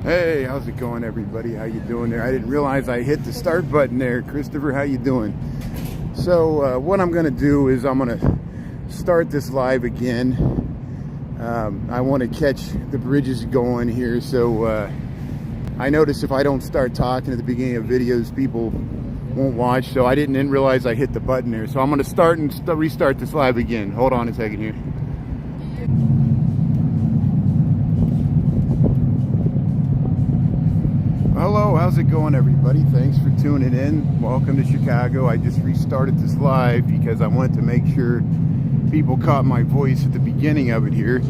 Hey, how's it going, everybody? How you doing there? I didn't realize I hit the start button there. Christopher, how you doing? So what I'm gonna do is I'm gonna start this live again. I want to catch the bridges going here, so I notice if I don't start talking at the beginning of videos, people won't watch, so I didn't realize I hit the button there. So I'm gonna start and restart this live again. Hold on a second here. Hello, how's it going, everybody? Thanks for tuning in. Welcome to Chicago. I just restarted this live because I wanted to make sure people caught my voice at the beginning of it here.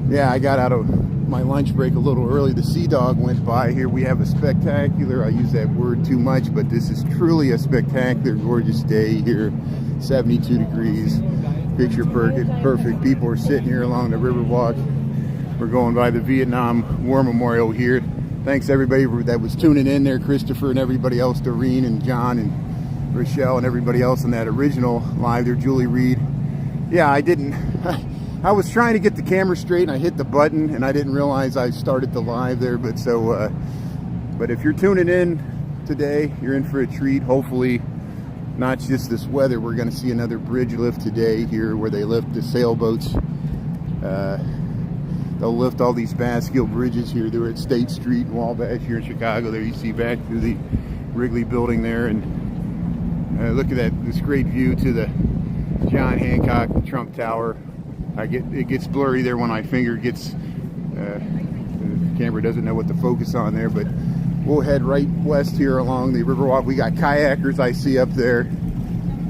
Yeah, I got out of my lunch break a little early. The Sea Dog went by here. We have a spectacular, I use that word too much, but this is truly a spectacular, gorgeous day here. 72 degrees, picture perfect. People are sitting here along the Riverwalk. We're going by the Vietnam War Memorial here. Thanks everybody that was tuning in there, Christopher and everybody else, Doreen and John and Rochelle and everybody else in that original live there, Julie Reed. Yeah, I was trying to get the camera straight and I hit the button and I didn't realize I started the live there, but if you're tuning in today, you're in for a treat. Hopefully not just this weather, we're going to see another bridge lift today here where they lift the sailboats. They'll lift all these Bascule bridges here. They're at State Street and Wabash here in Chicago. There you see back through the Wrigley building there. And look at this great view to the John Hancock Trump Tower. It gets blurry there when my finger gets, the camera doesn't know what to focus on there, but we'll head right west here along the Riverwalk. We got kayakers I see up there.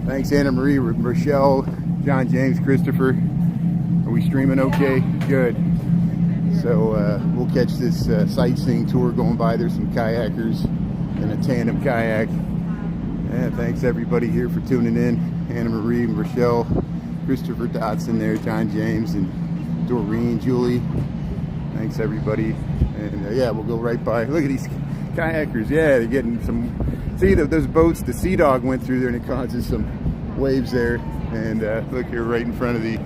Thanks Anna Marie, Rochelle, John James, Christopher. Are we streaming okay? Good. So we'll catch this sightseeing tour going by. There's some kayakers and a tandem kayak. And thanks everybody here for tuning in. Anna Marie, Rochelle, Christopher Dotson there, John James, and Doreen, Julie. Thanks everybody. And yeah, we'll go right by. Look at these kayakers. Yeah, they're getting some. See those boats the Sea Dog went through there and it causes some waves there. And look here right in front of the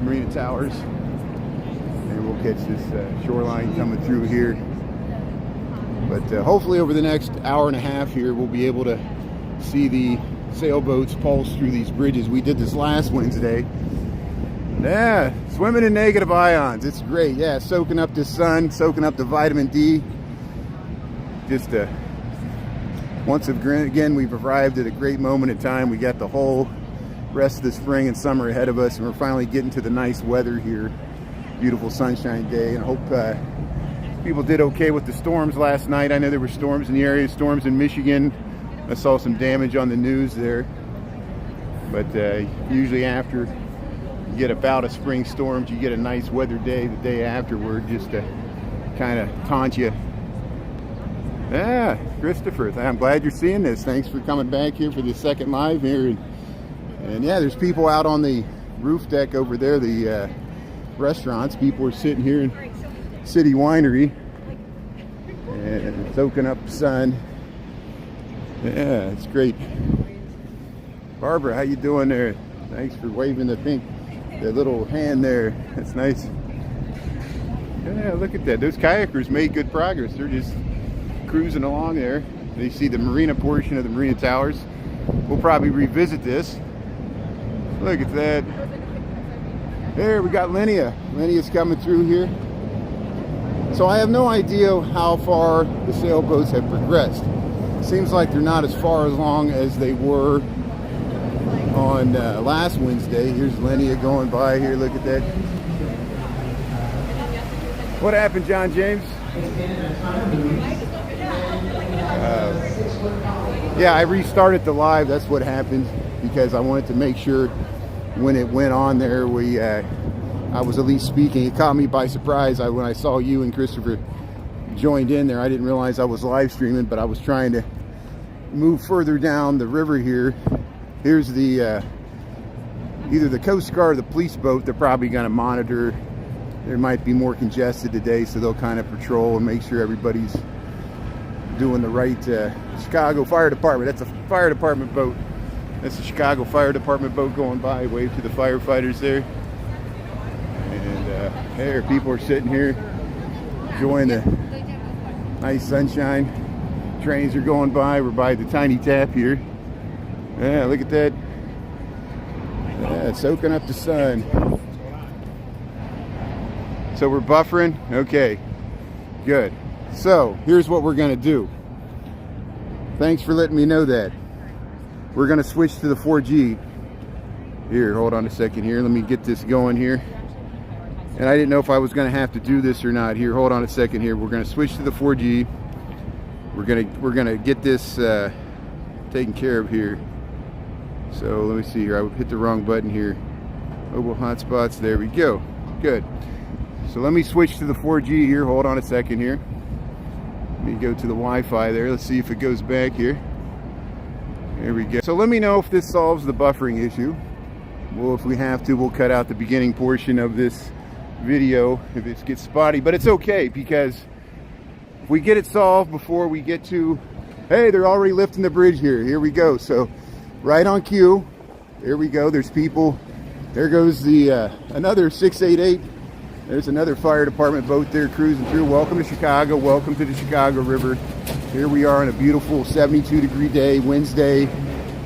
Marina Towers. And we'll catch this shoreline coming through here. But hopefully over the next hour and a half here, we'll be able to see the sailboats pulse through these bridges. We did this last Wednesday. Yeah, swimming in negative ions. It's great. Yeah, soaking up the sun, soaking up the vitamin D. Just once again, we've arrived at a great moment in time. We got the whole rest of the spring and summer ahead of us, and we're finally getting to the nice weather here. Beautiful sunshine day, and I hope people did okay with the storms last night. I know there were storms in the area, storms in Michigan. I saw some damage on the news there, but usually after you get about a spring storms, you get a nice weather day the day afterward, just to kind of taunt you. Yeah, Christopher, I'm glad you're seeing this. Thanks for coming back here for the second live here. And yeah, there's people out on the roof deck over there, the restaurants. People are sitting here in City Winery and soaking up the sun. Yeah, it's great. Barbara, how you doing there? Thanks for waving the little hand there. That's nice. Yeah, look at that. Those kayakers made good progress. They're just cruising along there. They see the marina portion of the Marina Towers. We'll probably revisit this. Look at that. There, we got Linnea. Linnea's coming through here. So I have no idea how far the sailboats have progressed. Seems like they're not as far along as they were on last Wednesday. Here's Linnea going by here. Look at that. What happened, John James? Yeah, I restarted the live. That's what happened, because I wanted to make sure when it went on there, I was at least speaking. It caught me by surprise. When I saw you and Christopher joined in there, I didn't realize I was live streaming, but I was trying to move further down the river here, here's the either the Coast Guard or the police boat. They're probably going to monitor. There might be more congested today, so they'll kind of patrol and make sure everybody's doing the right. Chicago Fire Department. That's a fire department boat. That's the Chicago Fire Department boat going by. Wave to the firefighters there. And there, people are sitting here enjoying the nice sunshine. Trains are going by. We're by the tiny tap here. Yeah, look at that. Yeah, soaking up the sun. So we're buffering. Okay, good. So here's what we're going to do. Thanks for letting me know that. We're going to switch to the 4G. Here, hold on a second here. Let me get this going here. And I didn't know if I was going to have to do this or not. Here, hold on a second here. We're going to switch to the 4G. We're gonna get this taken care of here. So let me see here. I hit the wrong button here. Mobile hotspots. There we go. Good. So let me switch to the 4G here. Hold on a second here. Let me go to the Wi-Fi there. Let's see if it goes back here. There we go. So let me know if this solves the buffering issue. Well, if we have to, we'll cut out the beginning portion of this video if it gets spotty. But it's okay, because if we get it solved before we get to, hey, they're already lifting the bridge here. Here we go. So right on cue. There we go. There's people. There goes the another 688. There's another fire department boat there cruising through. Welcome to Chicago. Welcome to the Chicago River. Here we are on a beautiful 72-degree day, Wednesday,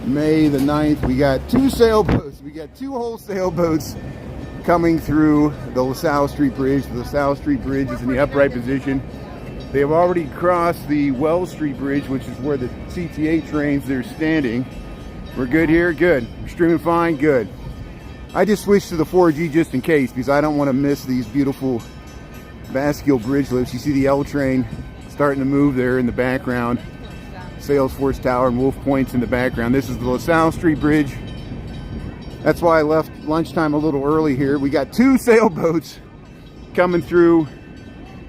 May the 9th. We got two sailboats. We got two whole sailboats coming through the LaSalle Street Bridge. The LaSalle Street Bridge is in the upright position. They have already crossed the Wells Street Bridge, which is where the CTA trains, they're standing. We're good here? Good. We're streaming fine? Good. I just switched to the 4G just in case, because I don't want to miss these beautiful Bascule bridge lifts. You see the L train starting to move there in the background. Salesforce Tower and Wolf Point's in the background. This is the LaSalle Street Bridge. That's why I left lunchtime a little early here. We got two sailboats coming through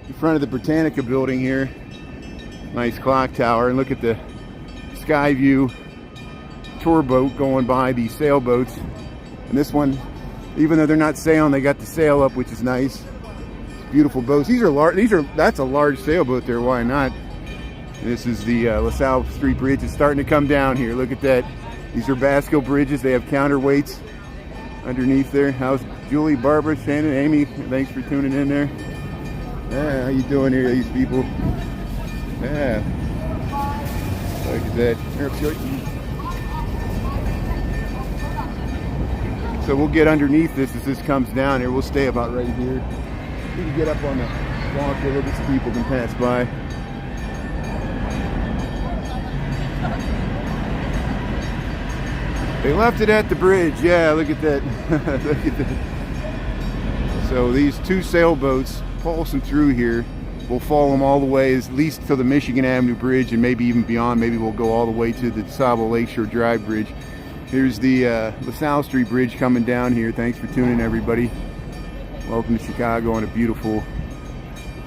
in front of the Britannica building here. Nice clock tower. And look at the sky view tour boat going by these sailboats. And this one, even though they're not sailing, they got the sail up, which is nice. Beautiful boats. These are large. That's a large sailboat there. Why not? This is the LaSalle Street Bridge. It's starting to come down here. Look at that. These are Bascule bridges. They have counterweights underneath there. How's Julie, Barbara, Shannon, Amy? Thanks for tuning in there. Yeah, how you doing here, these people? Yeah. Look at that. So we'll get underneath this as this comes down here. We'll stay about right here. We can get up on the walk a little bit so people can pass by. They left it at the bridge. Yeah, look at that. Look at that. So these two sailboats pulsing through here. We'll follow them all the way, at least to the Michigan Avenue Bridge, and maybe even beyond. Maybe we'll go all the way to the DeSable Lakeshore Drive Bridge. Here's the LaSalle Street Bridge coming down here. Thanks for tuning in, everybody. Welcome to Chicago on a beautiful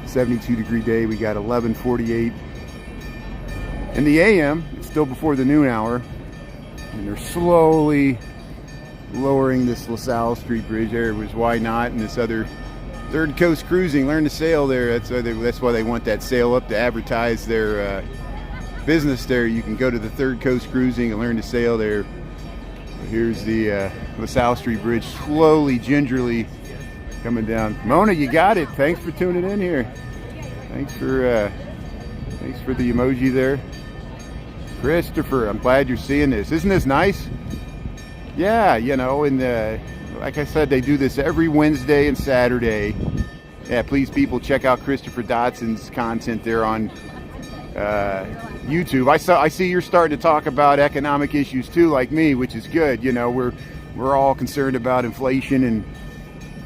72-degree day. We got 11:48 in the AM. It's still before the noon hour, and they're slowly lowering this LaSalle Street Bridge. There was Why Not, and this other Third Coast Cruising. Learn to sail there. That's why they want that sail up to advertise their business there. You can go to the Third Coast Cruising and learn to sail there. Here's the LaSalle Street Bridge, slowly, gingerly coming down. Mona, you got it. Thanks for tuning in here. Thanks for the emoji there. Christopher, I'm glad you're seeing this. Isn't this nice? Yeah, you know, and like I said, they do this every Wednesday and Saturday. Yeah, please, people, check out Christopher Dodson's content there on YouTube. I see you're starting to talk about economic issues too, like me, which is good. You know, we're all concerned about inflation and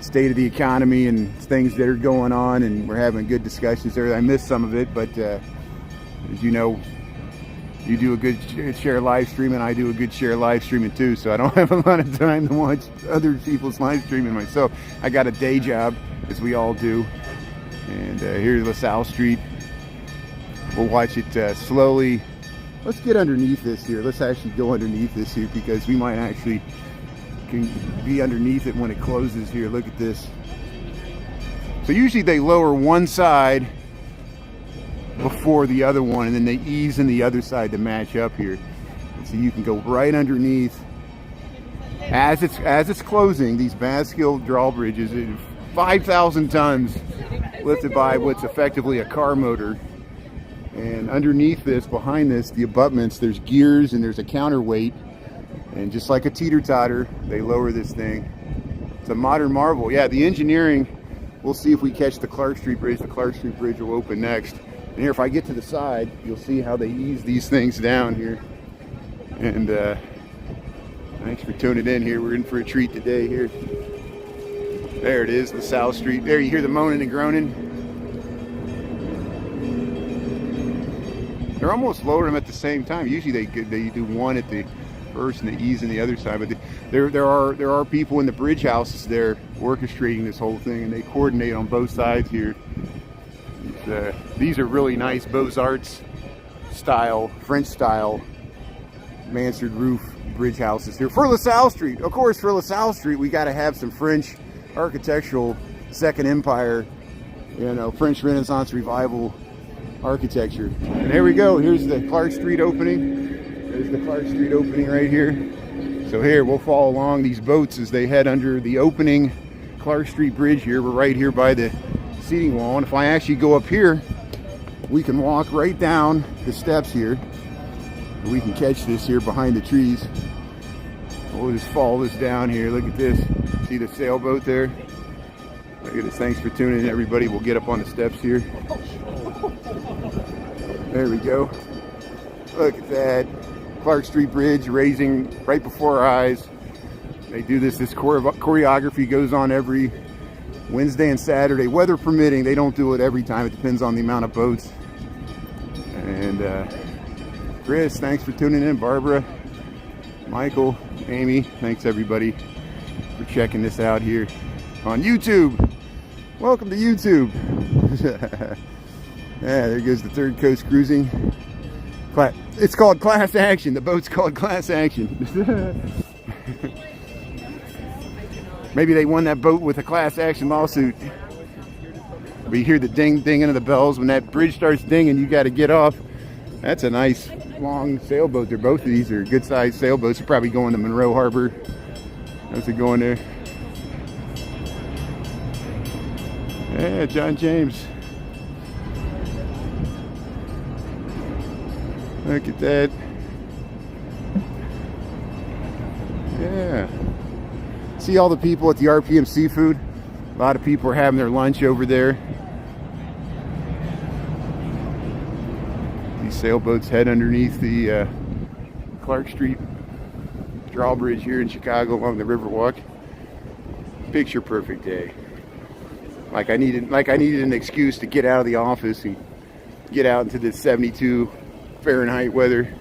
state of the economy and things that are going on, and we're having good discussions there. I missed some of it, but as you know, you do a good share live stream, and I do a good share live streaming too, so I don't have a lot of time to watch other people's live streaming myself. I got a day job, as we all do. And here's LaSalle Street. We'll watch it slowly Let's get underneath this here. Let's actually go underneath this here, because we might actually can be underneath it when it closes here. Look at this. So usually they lower one side before the other one, and then they ease in the other side to match up here. And so you can go right underneath as it's closing. These Bascule drawbridges, 5,000 tons lifted by what's effectively a car motor. And underneath this, behind this, the abutments, there's gears and there's a counterweight. And just like a teeter-totter, they lower this thing. It's a modern marvel. Yeah, the engineering, we'll see if we catch the Clark Street Bridge. The Clark Street Bridge will open next. And here, if I get to the side, you'll see how they ease these things down here. And thanks for tuning in here. We're in for a treat today here. There it is, the South Street. There, you hear the moaning and groaning. They're almost lower them at the same time. Usually they do one at the first and they ease in the other side. But there are people in the bridge houses there orchestrating this whole thing, and they coordinate on both sides here. These are really nice Beaux-Arts style, French style mansard roof bridge houses here for LaSalle Street. Of course, for LaSalle Street, we got to have some French architectural Second Empire, you know, French Renaissance Revival architecture. And there we go. Here's the Clark Street opening. There's the Clark Street opening right here. So here, we'll follow along these boats as they head under the opening Clark Street Bridge here. We're right here by the seating wall. And if I actually go up here, we can walk right down the steps here. We can catch this here behind the trees. We'll just follow this down here. Look at this. See the sailboat there? Look at this. Thanks for tuning in, everybody. We'll get up on the steps here. There we go. Look at that. Clark Street Bridge raising right before our eyes. They do this choreography goes on every Wednesday and Saturday, weather permitting. They don't do it every time. It depends on the amount of boats. And Chris, thanks for tuning in. Barbara, Michael, Amy, thanks everybody for checking this out here on YouTube. Welcome to YouTube. Yeah, there goes the Third Coast Cruising. It's called Class Action. The boat's called Class Action. Maybe they won that boat with a class action lawsuit. But you hear the dinging of the bells. When that bridge starts dinging, you got to get off. That's a nice long sailboat. Both of these are good sized sailboats. They're probably going to Monroe Harbor. How's it going there? Yeah, John James. Look at that. Yeah. See all the people at the RPM Seafood? A lot of people are having their lunch over there. These sailboats head underneath the Clark Street drawbridge here in Chicago along the Riverwalk. Picture perfect day. Like I needed an excuse to get out of the office and get out into this 72 Fahrenheit weather.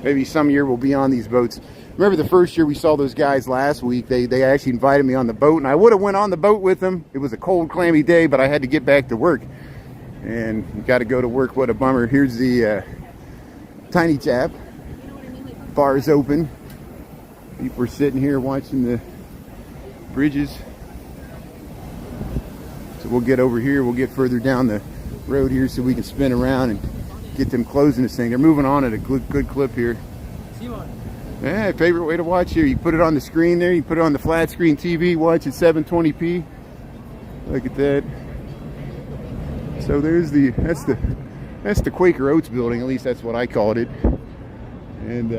Maybe some year we'll be on these boats. Remember the first year we saw those guys last week, they actually invited me on the boat, and I would have went on the boat with them. It was a cold, clammy day, but I had to get back to work. And you got to go to work, what a bummer. Here's the Tiny Tap. Bar's open. People are sitting here watching the bridges. So we'll get over here, we'll get further down the road here so we can spin around and get them closing this thing. They're moving on at a good clip here. Yeah, favorite way to watch here. You put it on the screen there, you put it on the flat screen TV, watch at 720p. Look at that. So there's that's the Quaker Oats building, at least that's what I called it. And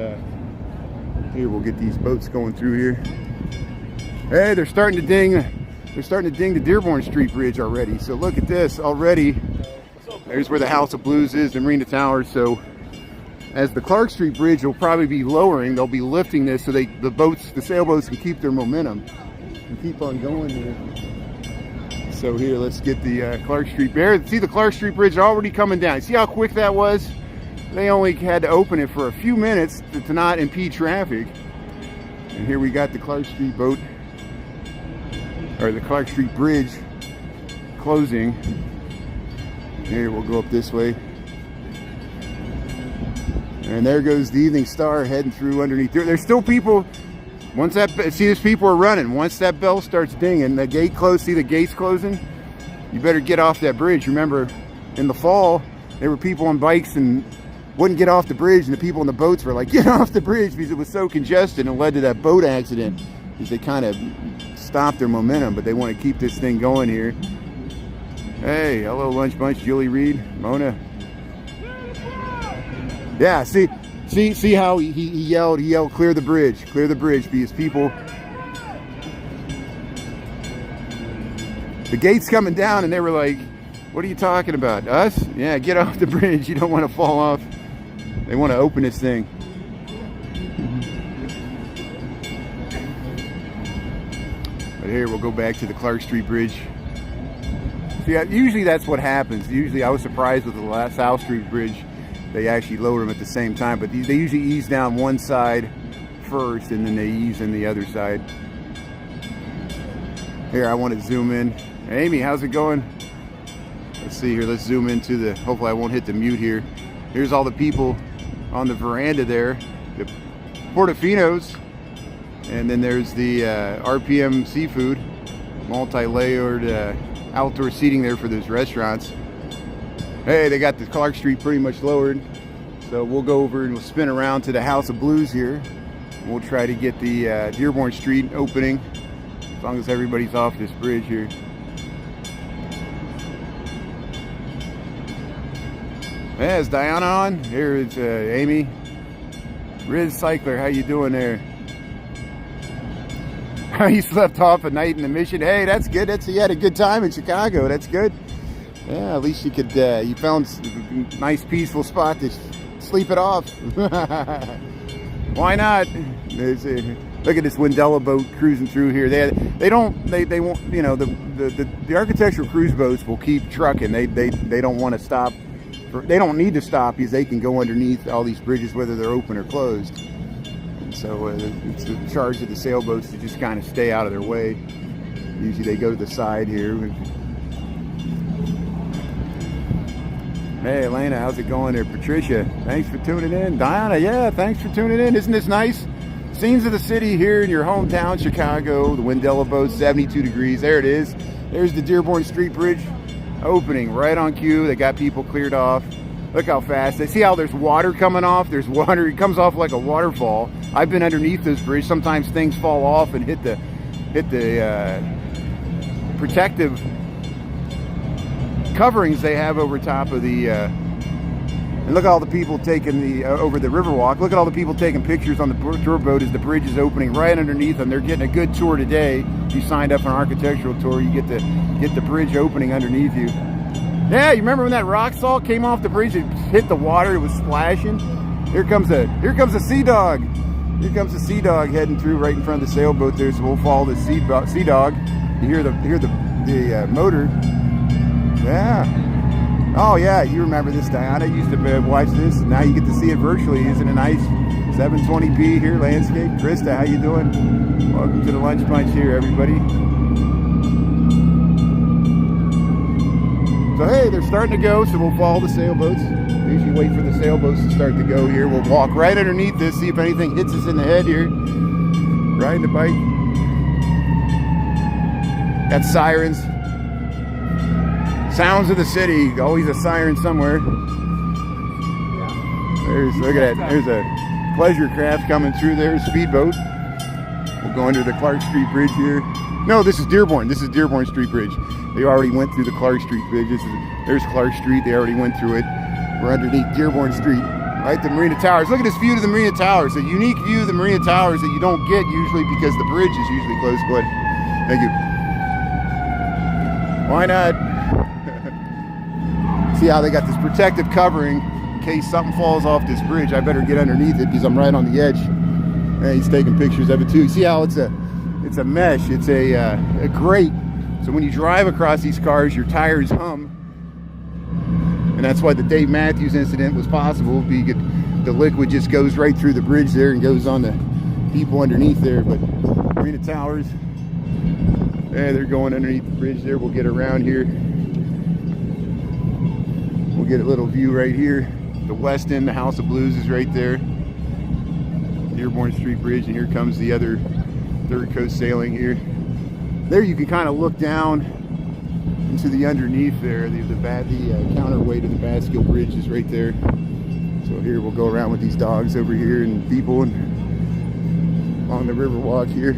here we'll get these boats going through here. Hey, they're starting to ding the Dearborn Street Bridge already. So look at this already. There's where the House of Blues is, the Marina Towers. So as the Clark Street Bridge will probably be lowering, they'll be lifting this so the sailboats can keep their momentum and keep on going here. So here, let's get the Clark Street Bridge. See the Clark Street Bridge already coming down. See how quick that was? They only had to open it for a few minutes to not impede traffic. And here we got the Clark Street boat, or the Clark Street Bridge closing. Here, we'll go up this way. And there goes the Evening Star heading through underneath. There's still people. Once that, see, these people are running. Once that bell starts dinging, the gate closed, see the gate's closing? You better get off that bridge. Remember, in the fall, there were people on bikes and wouldn't get off the bridge, and the people in the boats were like, get off the bridge, because it was so congested and led to that boat accident, because they kind of stopped their momentum, but they want to keep this thing going here. Hey, hello Lunch Bunch, Julie Reed, Mona. Yeah, see how he yelled, clear the bridge, because people, the gate's coming down, and they were like, what are you talking about? Us? Yeah, get off the bridge, you don't want to fall off. They want to open this thing. But here, we'll go back to the Clark Street Bridge. See, usually that's what happens. Usually, I was surprised with the South Street Bridge. They actually lower them at the same time, but they usually ease down one side first, and then they ease in the other side. Here, I want to zoom in. Hey, Amy, how's it going? Let's see here. Let's zoom into the. Hopefully, I won't hit the mute here. Here's all the people on the veranda there, the Portofinos, and then there's the RPM Seafood, multi-layered outdoor seating there for those restaurants. Hey, they got the Clark Street pretty much lowered, so we'll go over and we'll spin around to the House of Blues here. We'll try to get the Dearborn Street opening, as long as everybody's off this bridge here. Yeah, is Diana on? Here is Amy. Riz Cycler, how you doing there? You slept off a night in the Mission. Hey, that's good. You had a good time in Chicago. That's good. Yeah, at least you could. You found a nice, peaceful spot to sleep it off. Why not? Look at this Wendella boat cruising through here. They won't. You know, the architectural cruise boats will keep trucking. They don't want to stop. They don't need to stop, because they can go underneath all these bridges, whether they're open or closed. And so it's the charge of the sailboats to just kind of stay out of their way. Usually they go to the side here. Hey, Elena, how's it going there? Patricia, thanks for tuning in. Diana, yeah, thanks for tuning in. Isn't this nice? Scenes of the city here in your hometown, Chicago. The Wendella boat, 72 degrees. There it is. There's the Dearborn Street Bridge opening right on cue. They got people cleared off. Look how fast. They see how there's water coming off. There's water. It comes off like a waterfall. I've been underneath this bridge. Sometimes things fall off and hit the protective coverings they have over top of the and look at all the people taking the over the Riverwalk. Look at all the people taking pictures on the tour boat as the bridge is opening right underneath them. They're getting a good tour today. If you signed up for an architectural tour, you get the bridge opening underneath you. Yeah, you remember when that rock salt came off the bridge? It hit the water. It was splashing. Here comes a sea dog. Here comes a sea dog heading through right in front of the sailboat there. So we'll follow the sea dog. You hear the motor. Yeah. Oh yeah, you remember this, Diana. You used to watch this. Now you get to see it virtually using a nice 720p here landscape. Krista, how you doing? Welcome to the Lunch Bunch here, everybody. So hey, they're starting to go, so we'll follow the sailboats. We usually wait for the sailboats to start to go here. We'll walk right underneath this, see if anything hits us in the head here. Riding the bike. Got sirens. Sounds of the city. Always a siren somewhere. Look at that. There's a pleasure craft coming through there, speedboat. We'll go under the Clark Street Bridge here. No, this is Dearborn. This is Dearborn Street Bridge. They already went through the Clark Street Bridge. There's Clark Street. They already went through it. We're underneath Dearborn Street, right? The Marina Towers. Look at this view to the Marina Towers. A unique view of the Marina Towers that you don't get usually because the bridge is usually closed. Go ahead. Thank you. Why not? See how they got this protective covering in case something falls off this bridge. I better get underneath it because I'm right on the edge. And he's taking pictures of it too. See how it's a mesh. It's a grate. So when you drive across these cars, your tires hum. And that's why the Dave Matthews incident was possible. The liquid just goes right through the bridge there and goes on the people underneath there. But Marina Towers, yeah, they're going underneath the bridge there. We'll get around here. We'll get a little view right here. The west end, the House of Blues is right there. Dearborn Street Bridge, and here comes the other Third Coast Sailing here. There you can kind of look down into the underneath there. The counterweight of the Bascule Bridge is right there. So here we'll go around with these dogs over here and people and along the Riverwalk here.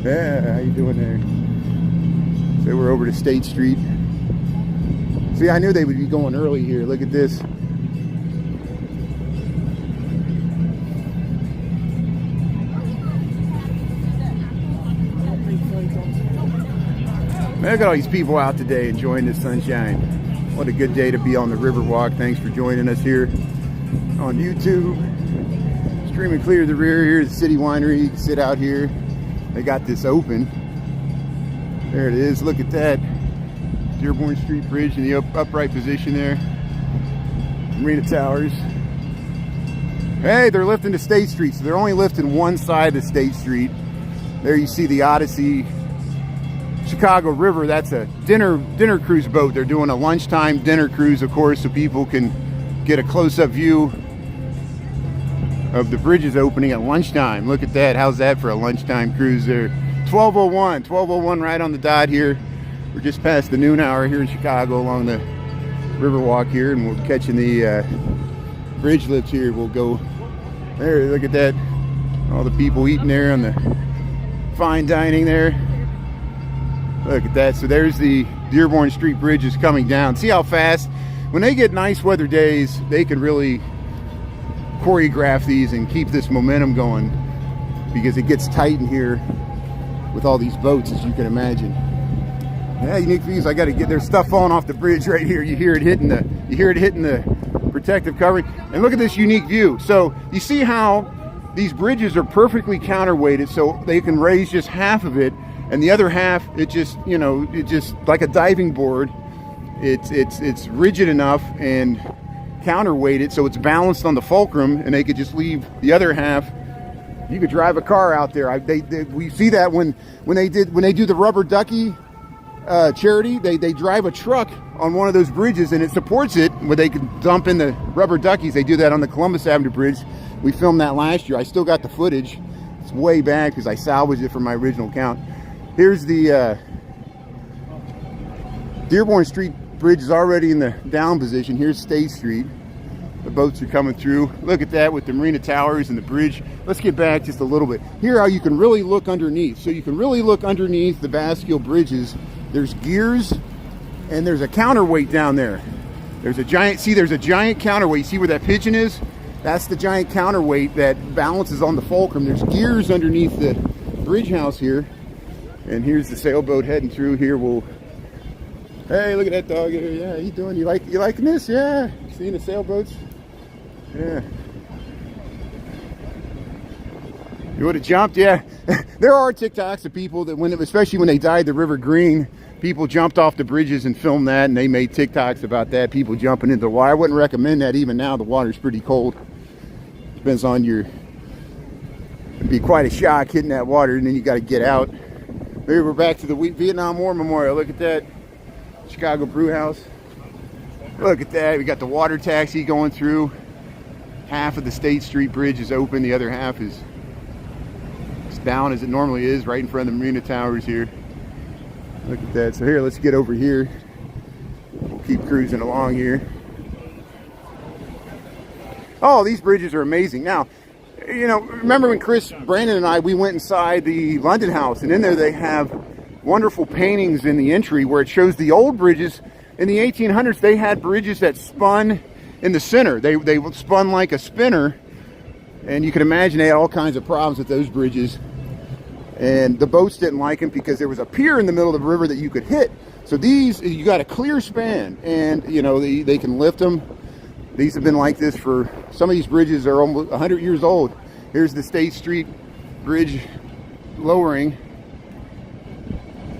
Yeah, how you doing there? So we're over to State Street. See, I knew they would be going early here. Look at this. Look at all these people out today enjoying the sunshine. What a good day to be on the Riverwalk. Thanks for joining us here on YouTube. Streaming clear to the rear. Here's the City Winery. You can sit out here. They got this open. There it is. Look at that. Dearborn Street Bridge in the upright position there. Marina Towers. Hey, they're lifting to State Street, so they're only lifting one side of State Street. There you see the Odyssey Chicago River. That's a dinner cruise boat. They're doing a lunchtime dinner cruise, of course, so people can get a close-up view of the bridges opening at lunchtime. Look at that. How's that for a lunchtime cruise there? 12:01 right on the dot here. We're just past the noon hour here in Chicago along the Riverwalk here, and we're catching the bridge lifts here. We'll go there. Look at that. All the people eating there on the fine dining there. Look at that. So there's the Dearborn Street Bridge is coming down. See how fast? When they get nice weather days, they can really choreograph these and keep this momentum going, because it gets tight in here with all these boats, as you can imagine. Yeah, unique views. I got to get their stuff falling off the bridge right here. You hear it hitting the protective covering. And look at this unique view. So you see how these bridges are perfectly counterweighted, so they can raise just half of it, and the other half, it just like a diving board. It's rigid enough and counterweighted, so it's balanced on the fulcrum, and they could just leave the other half. You could drive a car out there. We see that when they do the rubber ducky charity. They drive a truck on one of those bridges, and it supports it where they can dump in the rubber duckies. They do that on the Columbus Avenue Bridge. We filmed that last year. I still got the footage. It's way back because I salvaged it from my original count. Here's the Dearborn Street Bridge is already in the down position. Here's State Street. The boats are coming through. Look at that with the Marina Towers and the bridge. Let's get back just a little bit. Here how you can really look underneath. So you can really look underneath the Bascule bridges. There's gears and there's a counterweight down there. There's a giant counterweight. See where that pigeon is? That's the giant counterweight that balances on the fulcrum. There's gears underneath the bridge house here. And here's the sailboat heading through here. Hey, look at that dog here. Yeah, how you doing? You liking this? Yeah. Seeing the sailboats? Yeah. You would have jumped? Yeah. There are TikToks of people that, especially when they dyed the river green, people jumped off the bridges and filmed that, and they made TikToks about that. People jumping into the water. I wouldn't recommend that even now. The water's pretty cold. Depends on it'd be quite a shock hitting that water, and then you got to get out. Maybe we're back to the Vietnam War Memorial. Look at that. Chicago Brew House. Look at that. We got the water taxi going through. Half of the State Street Bridge is open. The other half is down as it normally is, right in front of the Marina Towers here. Look at that. So here, let's get over here. We'll keep cruising along here. Oh, these bridges are amazing. Now, remember when Brandon and I, we went inside the London House, and in there they have wonderful paintings in the entry where it shows the old bridges. In the 1800s, they had bridges that spun in the center. They spun like a spinner, and you can imagine they had all kinds of problems with those bridges. And the boats didn't like them because there was a pier in the middle of the river that you could hit. So these, you got a clear span, and they can lift them. These have been like this for, some of these bridges are almost 100 years old. Here's the State Street Bridge lowering.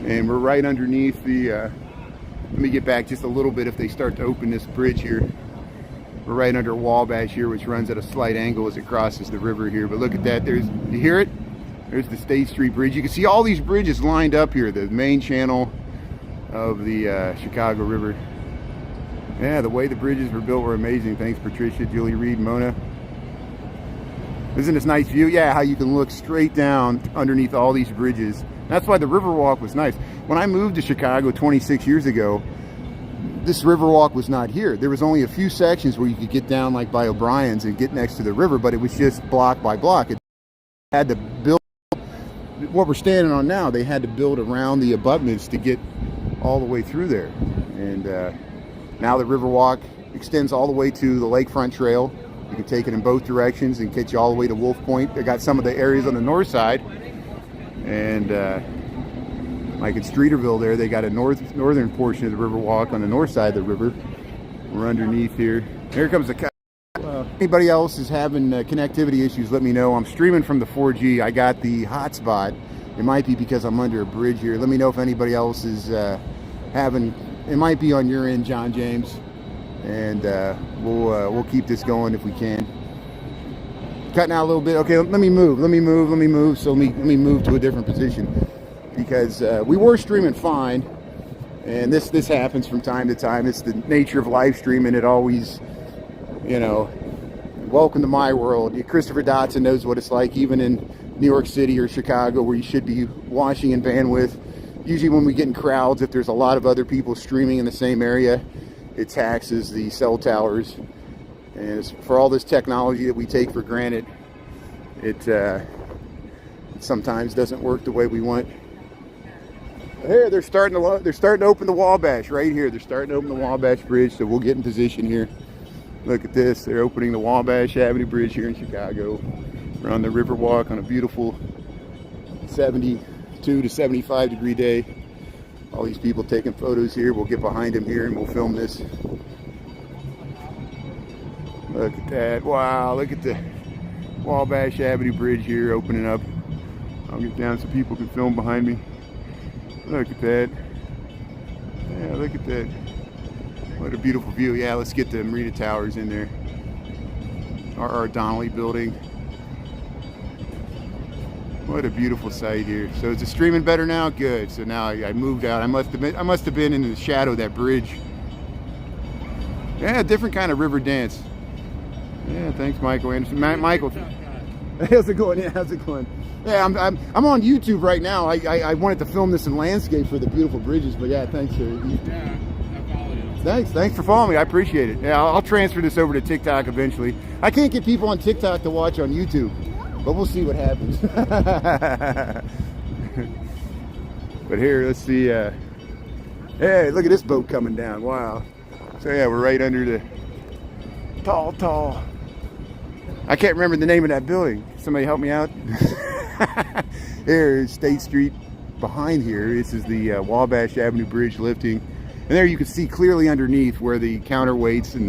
And we're right underneath the, let me get back just a little bit if they start to open this bridge here. We're right under Wabash here, which runs at a slight angle as it crosses the river here. But look at that, you hear it? There's the State Street Bridge. You can see all these bridges lined up here, the main channel of the Chicago River. Yeah, the way the bridges were built were amazing. Thanks, Patricia, Julie Reed, Mona. Isn't this nice view? Yeah, how you can look straight down underneath all these bridges. That's why the Riverwalk was nice. When I moved to Chicago 26 years ago, this Riverwalk was not here. There was only a few sections where you could get down like by O'Brien's and get next to the river, but it was just block by block. It had to build what we're standing on now. They had to build around the abutments to get all the way through there. And now the Riverwalk extends all the way to the Lakefront Trail. You can take it in both directions and get you all the way to Wolf Point. They got some of the areas on the north side, and like in Streeterville there, they got a northern portion of the Riverwalk on the north side of the river. We're underneath here. Here comes the anybody else is having connectivity issues, let me know. I'm streaming from the 4G. I got the hotspot. It might be because I'm under a bridge here. Let me know if anybody else is having, it might be on your end, John James. And we'll keep this going if we can. Cutting out a little bit. Okay, let me move. So let me move to a different position, because we were streaming fine, and this happens from time to time. It's the nature of live streaming. It always, you know, welcome to my world. Christopher Dotson knows what it's like, even in New York City or Chicago, where you should be watching in bandwidth. Usually when we get in crowds, if there's a lot of other people streaming in the same area, it taxes the cell towers. And for all this technology that we take for granted, it sometimes doesn't work the way we want. Here, they're starting to open the Wabash right here. They're starting to open the Wabash Bridge, so we'll get in position here. Look at this. They're opening the Wabash Avenue Bridge here in Chicago. We're on the Riverwalk on a beautiful 72 to 75 degree day. All these people taking photos here. We'll get behind them here and we'll film this. Look at that. Wow, look at the Wabash Avenue Bridge here opening up. I'll get down so people can film behind me. Look at that. Yeah, look at that. What a beautiful view. Yeah, let's get the Marina Towers in there. R.R. Donnelly building. What a beautiful sight here. So is it streaming better now? Good. So now I moved out. I must have been in the shadow of that bridge. Yeah, different kind of river dance. Yeah, thanks, Michael Anderson. Michael, how's it going? Yeah, how's it going? Yeah, I'm on YouTube right now. I wanted to film this in landscape for the beautiful bridges, but yeah, thanks, sir. Yeah, I follow you. Thanks for following me. I appreciate it. Yeah, I'll transfer this over to TikTok eventually. I can't get people on TikTok to watch on YouTube, but we'll see what happens. But here, let's see. Hey, look at this boat coming down. Wow. So yeah, we're right under the tall. I can't remember the name of that building. Somebody help me out. Here is State Street behind here. This is the Wabash Avenue Bridge lifting. And there you can see clearly underneath where the counterweights and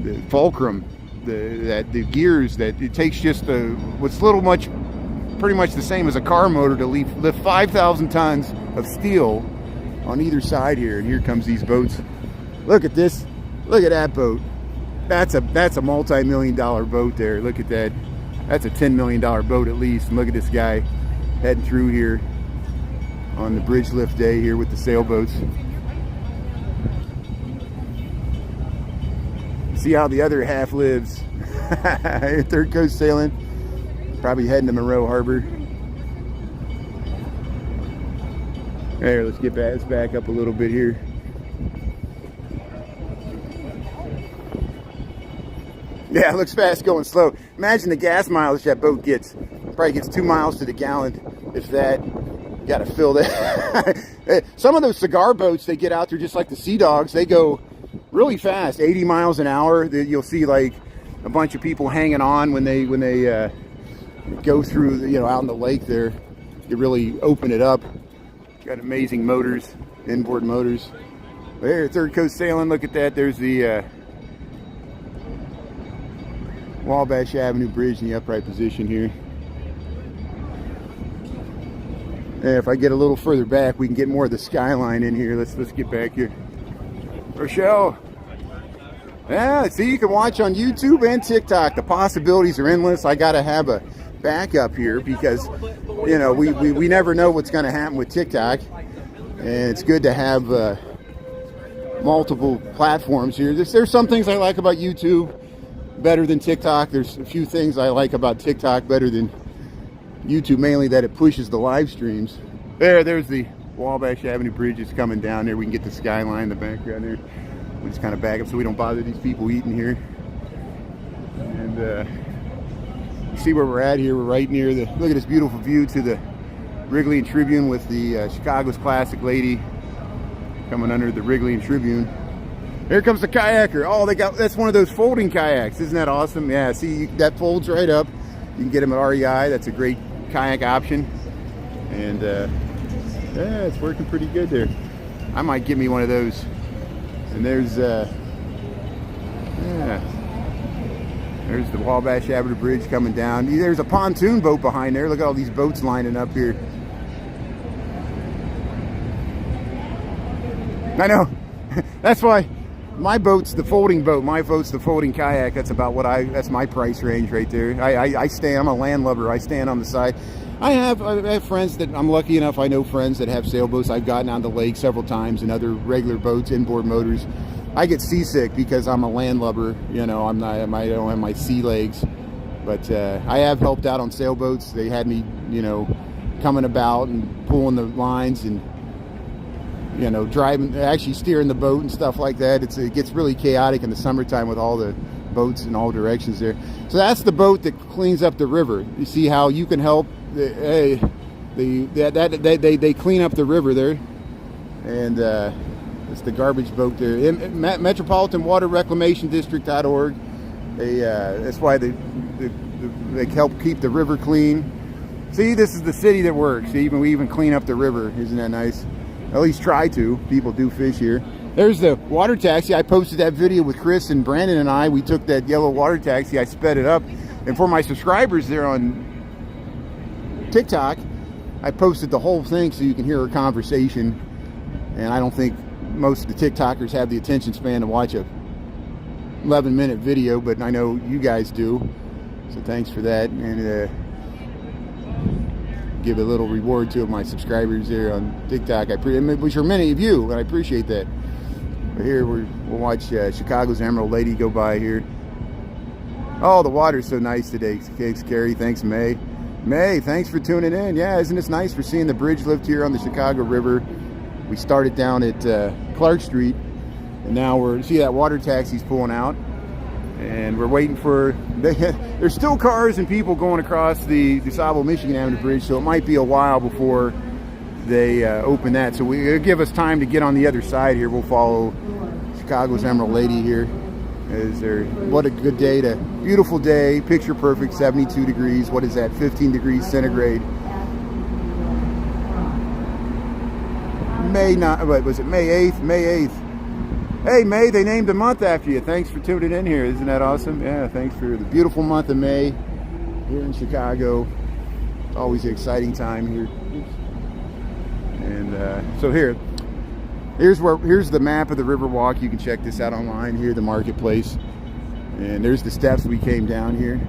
the fulcrum, the gears, that it takes just what's pretty much the same as a car motor to lift 5,000 tons of steel on either side here. And here comes these boats. Look at this. Look at that boat. That's a multi-million-dollar boat there. Look at that. That's a $10 million boat at least. And look at this guy heading through here on the bridge lift day here with the sailboats. See how the other half lives. Third Coast Sailing. Probably heading to Monroe Harbor. There, let's get back. Let's back up a little bit here. Yeah, it looks fast going slow. Imagine the gas mileage that boat gets. Probably gets 2 miles to the gallon, if that. You gotta fill that. Some of those cigar boats, they get out there just like the Sea Dogs. They go really fast, 80 miles an hour. You'll see like a bunch of people hanging on when they go through, out in the lake there. You really open it up. Got amazing motors, inboard motors. There, Third Coast Sailing. Look at that. There's the Wabash Avenue Bridge in the upright position here. And if I get a little further back, we can get more of the skyline in here. Let's get back here. Rochelle. Yeah, see, you can watch on YouTube and TikTok. The possibilities are endless. I got to have a backup here because, we never know what's going to happen with TikTok. And it's good to have multiple platforms here. There's some things I like about YouTube better than TikTok. There's a few things I like about TikTok better than YouTube, mainly that it pushes the live streams. There's the Wabash Avenue Bridge is coming down there. We can get the skyline in the background there. We just kind of back up so we don't bother these people eating here. And you see where we're at here. We're right near the, look at this beautiful view to the Wrigley and Tribune with the Chicago's Classic Lady coming under the Wrigley and Tribune. Here comes the kayaker. Oh, that's one of those folding kayaks. Isn't that awesome? Yeah, see, that folds right up. You can get them at REI. That's a great kayak option. And yeah, it's working pretty good there. I might get me one of those. And there's yeah, there's the Wabash Avenue Bridge coming down. There's a pontoon boat behind there. Look at all these boats lining up here. I know. That's why my boat's the folding boat. My boat's the folding kayak. That's about what that's my price range right there. I'm a landlubber. I stand on the side. I have friends that I'm lucky enough. I know friends that have sailboats. I've gotten on the lake several times and other regular boats, inboard motors. I get seasick because I'm a landlubber. You know, I don't have my sea legs. But I have helped out on sailboats. They had me, you know, coming about and pulling the lines and, you know, driving, actually steering the boat and stuff like that. It gets really chaotic in the summertime with all the boats in all directions there. So that's the boat that cleans up the river. You see how you can help. They clean up the river there, and it's the garbage boat there. Metropolitan Water Reclamation District.org. That's why they help keep the river clean. See, this is the city that works. We even clean up the river. Isn't that nice? At least try to. People do fish here. There's the water taxi. I posted that video with Chris and Brandon and I. We took that yellow water taxi. I sped it up. And for my subscribers there on TikTok, I posted the whole thing so you can hear our conversation. And I don't think most of the TikTokers have the attention span to watch a 11-minute video, but I know you guys do. So thanks for that. And give a little reward to my subscribers there on TikTok, which are many of you, and I appreciate that. But here we'll watch Chicago's Emerald Lady go by here. Oh, the water's so nice today. Thanks, Carrie. Thanks, May. May, thanks for tuning in. Yeah, isn't this nice? We're seeing the bridge lift here on the Chicago River. We started down at Clark Street, and now see that water taxi's pulling out. And we're waiting for, there's still cars and people going across the DuSable Michigan Avenue Bridge, so it might be a while before they open that. So it'll give us time to get on the other side here. We'll follow Chicago's Emerald Lady here. What a good day, beautiful day, picture perfect, 72 degrees. What is that, 15 degrees centigrade. May 8th? May 8th. Hey, May, they named a month after you. Thanks for tuning in here. Isn't that awesome? Yeah, thanks for the beautiful month of May here in Chicago. It's always an exciting time here. And so here's the map of the Riverwalk. You can check this out online here, the marketplace. And there's the steps we came down here.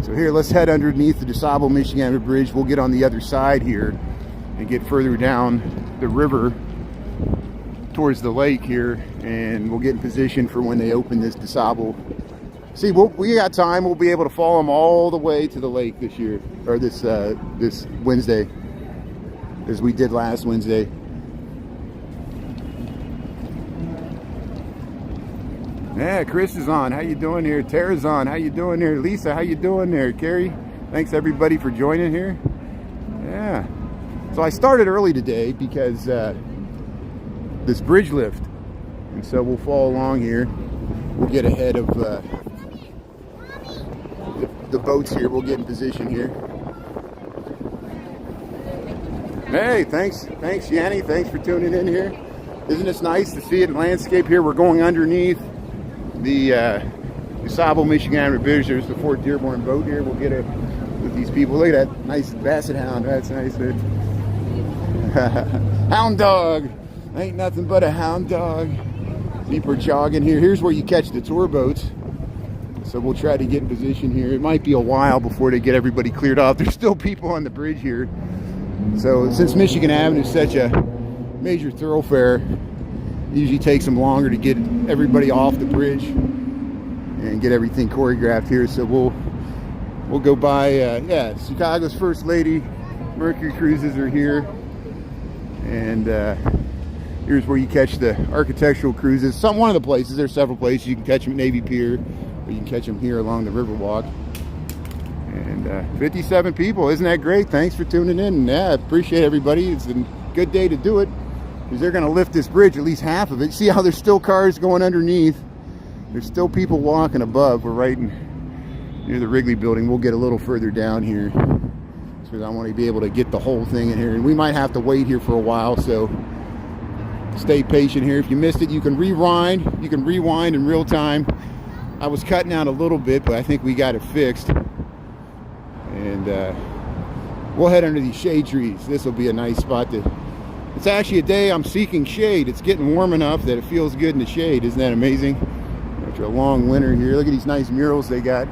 So here, let's head underneath the DuSable Michigan Avenue Bridge. We'll get on the other side here and get further down the river towards the lake here, and we'll get in position for when they open this DuSable. See, we got time. We'll be able to follow them all the way to the lake this year, or this Wednesday, as we did last Wednesday. Yeah, Chris is on. How you doing here? Tara's on. How you doing there? Lisa, how you doing there? Carrie, thanks everybody for joining here. Yeah. So I started early today because this bridge lift, and so we'll follow along here. We'll get ahead of the boats here. We'll get in position here. Hey, thanks Yanni. Thanks for tuning in here. Isn't this nice to see it in landscape here? We're going underneath the DuSable Michigan Avenue Bridge. There's the Fort Dearborn boat here. We'll get with these people. Look at that nice basset hound. That's nice. Hound dog. Ain't nothing but a hound dog. People are jogging here. Here's where you catch the tour boats. So we'll try to get in position here. It might be a while before they get everybody cleared off. There's still people on the bridge here. So since Michigan Avenue is such a major thoroughfare, Usually takes them longer to get everybody off the bridge and get everything choreographed here. So we'll go by. Yeah, Chicago's First Lady Mercury Cruises are here, and here's where you catch the architectural cruises. One of the places. There's several places you can catch them at Navy Pier, or you can catch them here along the Riverwalk. And 57 people, isn't that great? Thanks for tuning in. Yeah, appreciate everybody. It's a good day to do it, because they're going to lift this bridge, at least half of it. See how there's still cars going underneath? There's still people walking above. We're right near the Wrigley building. We'll get a little further down here, because I want to be able to get the whole thing in here. And we might have to wait here for a while, so stay patient here. If you missed it, you can rewind. You can rewind in real time. I was cutting out a little bit, but I think we got it fixed. And we'll head under these shade trees. This will be a nice spot to... It's actually a day I'm seeking shade. It's getting warm enough that it feels good in the shade. Isn't that amazing? After a long winter here. Look at these nice murals they got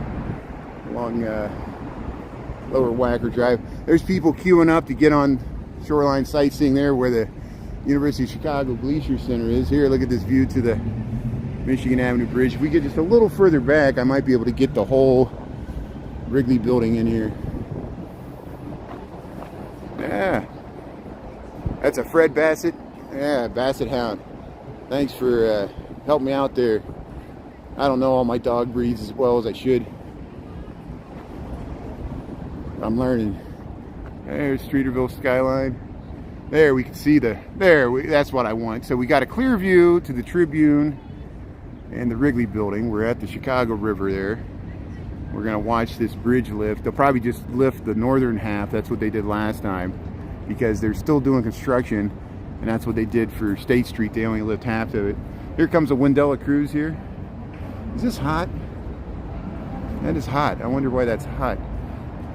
along Lower Wacker Drive. There's people queuing up to get on shoreline sightseeing there where the University of Chicago Glacier Center is. Here, look at this view to the Michigan Avenue Bridge. If we get just a little further back, I might be able to get the whole Wrigley building in here. Yeah, that's a Fred Bassett. Yeah, Basset Hound. Thanks for helping me out there. I don't know all my dog breeds as well as I should. I'm learning. There's Streeterville skyline. There we can see that's what I want. So we got a clear view to the Tribune and the Wrigley building. We're at the Chicago River there. We're gonna watch this bridge lift. They'll probably just lift the northern half. That's what they did last time, because they're still doing construction, and that's what they did for State Street. They only lift half of it. Here comes a Wendella cruise here. Is this hot? That is hot. I wonder why that's hot.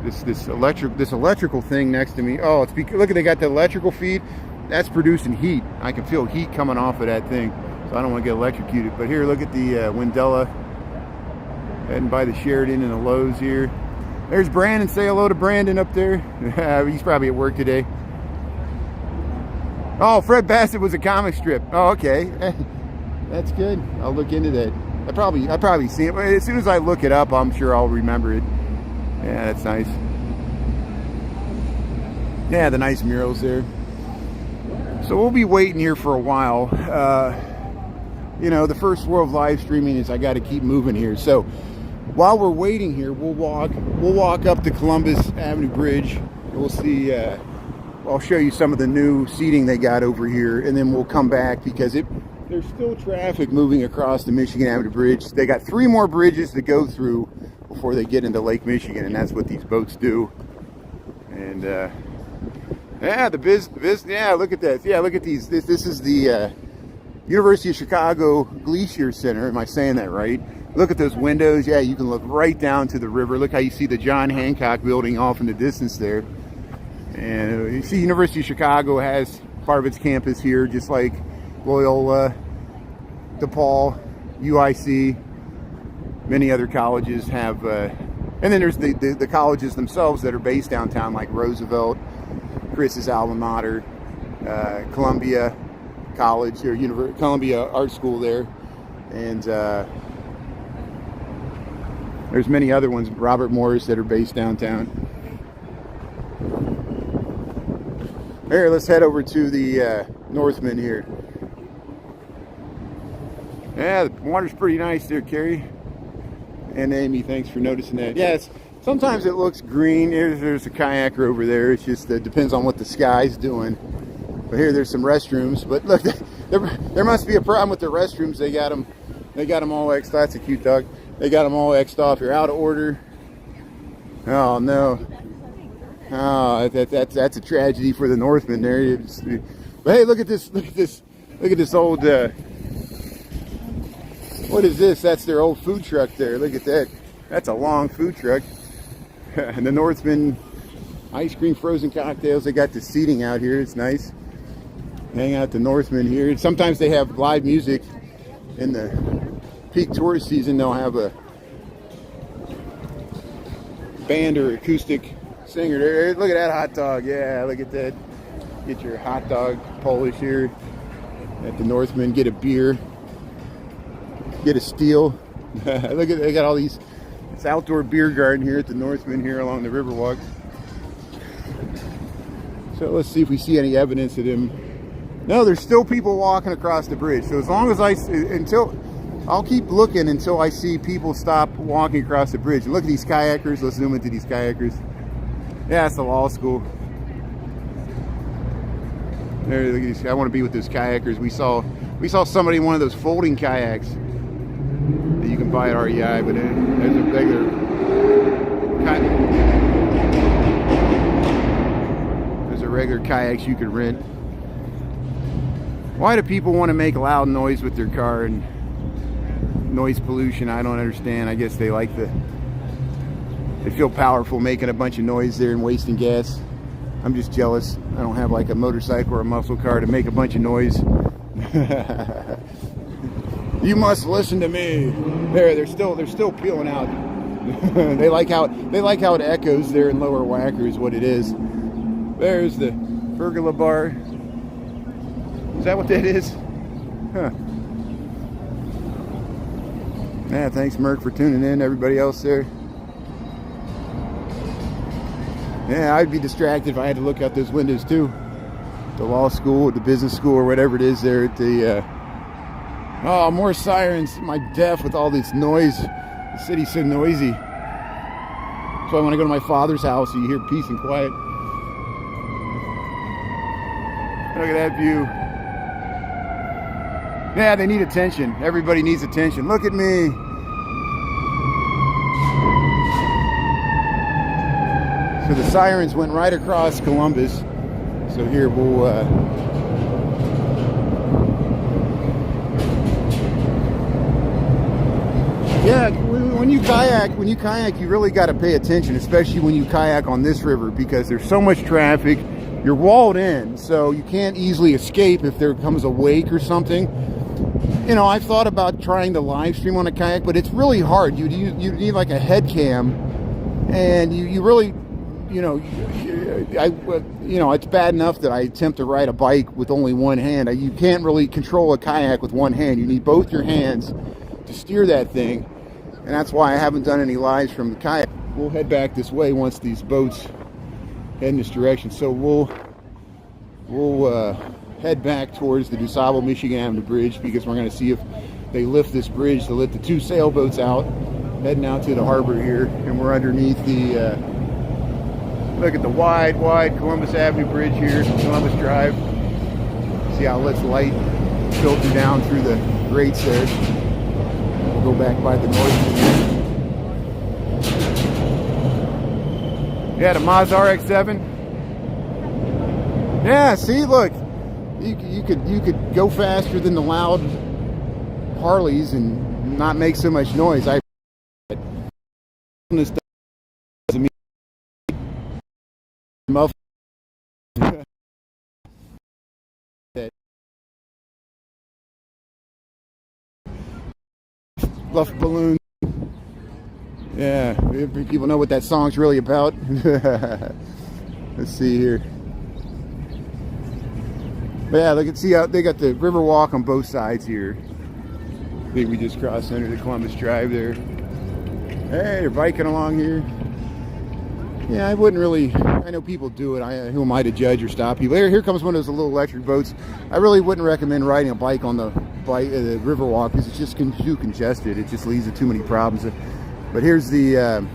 This electrical thing next to me. Oh, it's because, look at, they got the electrical feed. That's producing heat. I can feel heat coming off of that thing, so I don't want to get electrocuted. But here, look at the Wendella. Heading by the Sheridan and the Lowe's here. There's Brandon. Say hello to Brandon up there. He's probably at work today. Oh, Fred Bassett was a comic strip. Oh, okay. That's good. I'll look into that. I probably see it. As soon as I look it up, I'm sure I'll remember it. Yeah, that's nice. Yeah, the nice murals there. So we'll be waiting here for a while. You know, the first rule of live streaming is I got to keep moving here. So while we're waiting here, we'll walk up the Columbus Avenue Bridge. We'll see. I'll show you some of the new seating they got over here, and then we'll come back, because there's still traffic moving across the Michigan Avenue Bridge. They got 3 more bridges to go through before they get into Lake Michigan, and that's what these boats do. And yeah, yeah, look at that. Yeah, look at these. This is the University of Chicago Glacier Center. Am I saying that right? Look at those windows. Yeah, you can look right down to the river. Look how you see the John Hancock building off in the distance there. And you see University of Chicago has part of its campus here, just like Loyola, DePaul, UIC, many other colleges have. And then there's the colleges themselves that are based downtown, like Roosevelt, Chris's alma mater, Columbia College, or Columbia Art School there. And there's many other ones, Robert Morris, that are based downtown. Here, let's head over to the Northman here. Yeah, the water's pretty nice there, Carrie. And Amy, thanks for noticing that. Yeah, sometimes it looks green. There's a kayaker over there. It's just depends on what the sky's doing. But here, there's some restrooms. But look, there must be a problem with the restrooms. They got them all X'd. That's a cute dog. They got them all X'd off. You're out of order. Oh no. Oh, that's a tragedy for the Northmen there. But hey, look at this old. What is this? That's their old food truck there. Look at that. That's a long food truck. And the Northman ice cream, frozen cocktails. They got the seating out here. It's nice. Hang out the Northman here. Sometimes they have live music in the peak tourist season. They'll have a band or acoustic singer there. Look at that hot dog. Yeah, look at that. Get your hot dog Polish here. at the Northman, get a beer, get a steel. Look at, they got all these, it's outdoor beer garden here at the Northman here along the Riverwalk. So let's see if we see any evidence of them. No, there's still people walking across the bridge. So as long as I'll keep looking until I see people stop walking across the bridge. And look at these kayakers. Let's zoom into these kayakers. Yeah, it's the law school. There, look at these. I want to be with those kayakers. We saw somebody in one of those folding kayaks that you can buy at REI, but there's a regular kayaks you could rent. Why do people want to make loud noise with their car and noise pollution? I don't understand. I guess they feel powerful making a bunch of noise there and wasting gas. I'm just jealous. I don't have like a motorcycle or a muscle car to make a bunch of noise. You must listen to me. They're still peeling out. they like how it echoes there in Lower Wacker is what it is. There's the pergola bar. Is that what that is? Huh. Yeah, thanks Merc for tuning in. Everybody else there. Yeah, I'd be distracted if I had to look out those windows too. The law school, the business school, or whatever it is there at the. Oh, more sirens! I'm deaf with all this noise. The city's so noisy. That's why when I go to my father's house, you hear peace and quiet. Look at that view. Yeah, they need attention. Everybody needs attention. Look at me. So the sirens went right across Columbus. So here we'll yeah, when you kayak, you really got to pay attention, especially when you kayak on this river, because there's so much traffic. You're walled in, so you can't easily escape if there comes a wake or something. You know, I've thought about trying to live stream on a kayak, but it's really hard. You need like a head cam, and you really, it's bad enough that I attempt to ride a bike with only one hand. You can't really control a kayak with one hand. You need both your hands to steer that thing, and that's why I haven't done any lives from the kayak. We'll head back this way once these boats head in this direction. So we'll head back towards the DuSable Michigan Avenue Bridge, because we're going to see if they lift this bridge to let the two sailboats out, heading out to the harbor here. And we're underneath the look at the wide Columbus Avenue Bridge here, Columbus Drive. See how it lets light filter down through the grates there. Go back by the north. Yeah, the Mazda RX-7. Yeah, see, look, you could go faster than the loud Harleys and not make so much noise. This doesn't mean muffled. Fluff balloon. Yeah, people know what that song's really about. Let's see here. But yeah, look, see how they got the Riverwalk on both sides here. I think we just crossed under the Columbus Drive there. Hey, they're biking along here. Yeah, I wouldn't really. I know people do it. Who am I to judge or stop people? Here comes one of those little electric boats. I really wouldn't recommend riding a bike on the Riverwalk, because it's just too congested. It just leads to too many problems. But here's the.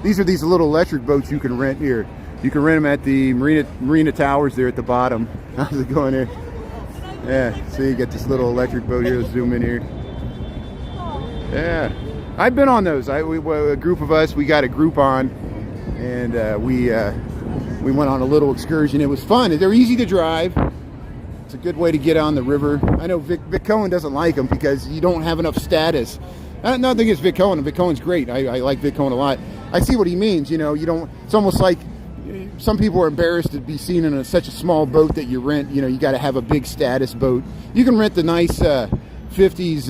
These are these little electric boats you can rent here. You can rent them at the Marina Towers there at the bottom. How's it going here? Yeah, see, you get this little electric boat here. Let's zoom in here. Yeah, I've been on those. A group of us, we got a Groupon, and we went on a little excursion. It was fun. They're easy to drive. It's a good way to get on the river. I know Vic Cohen doesn't like them because you don't have enough status. Nothing against Vic Cohen. Vic Cohen's great. I like Vic Cohen a lot. I see what he means. You know, you don't. It's almost like some people are embarrassed to be seen in such a small boat that you rent. You know, you got to have a big status boat. You can rent the nice 50s.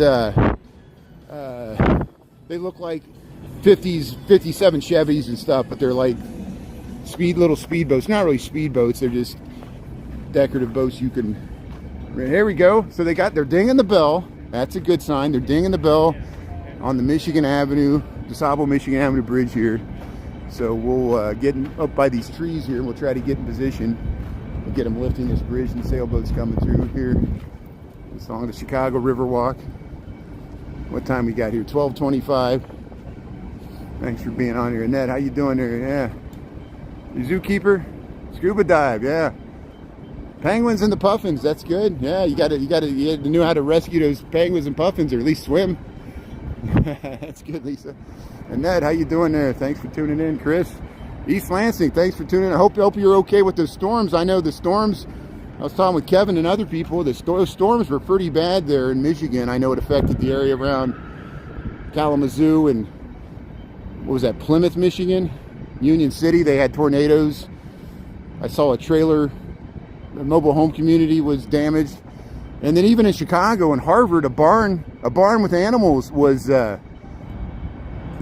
They look like 57 Chevys and stuff, but they're like little speedboats. Not really speedboats. They're just decorative boats you can Here we go. So they're dinging the bell. That's a good sign. They're dinging the bell on the Michigan Avenue, DeSable Michigan Avenue Bridge here. So we'll get up by these trees here, and we'll try to get in position and get them lifting this bridge, and the sailboat's coming through here. It's along the Chicago Riverwalk. What time we got here? 12:25. Thanks for being on here. Annette, how you doing there? Yeah. You zookeeper? Scuba dive, yeah. Penguins and the puffins, that's good. Yeah, you had to know how to rescue those penguins and puffins, or at least swim. That's good, Lisa. Annette, how you doing there? Thanks for tuning in. Chris, East Lansing, thanks for tuning in. I hope you're okay with the storms. I know the storms, I was talking with Kevin and other people, the storms were pretty bad there in Michigan. I know it affected the area around Kalamazoo and, what was that, Plymouth, Michigan? Union City, they had tornadoes. I saw a trailer, a mobile home community was damaged. And then even in Chicago and Harvard, a barn with animals was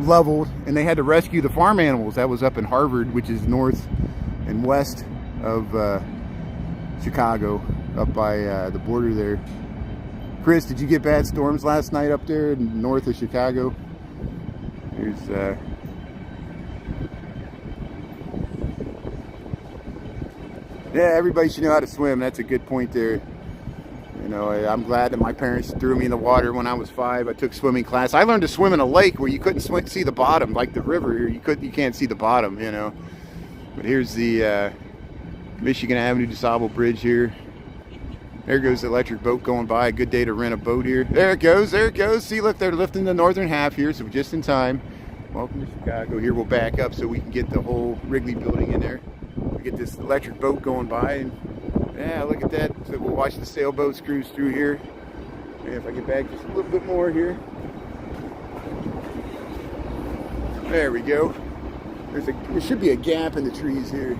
leveled, and they had to rescue the farm animals. That was up in Harvard, which is north and west of Chicago, up by the border there. Chris, did you get bad storms last night up there north of Chicago? Here's yeah, everybody should know how to swim. That's a good point there. You know, I'm glad that my parents threw me in the water when I was 5. I took swimming class. I learned to swim in a lake where you couldn't see the bottom, like the river here. You can't see the bottom, you know. But here's the Michigan Avenue DeSable Bridge here. There goes the electric boat going by. A good day to rent a boat here. There it goes. There it goes. See, look, they're lifting the northern half here, so just in time. Welcome to Chicago. Here we'll back up so we can get the whole Wrigley building in there. We get this electric boat going by, and yeah, look at that. So we'll watch the sailboats cruise through here. And if I get back just a little bit more here. There we go. There should be a gap in the trees here.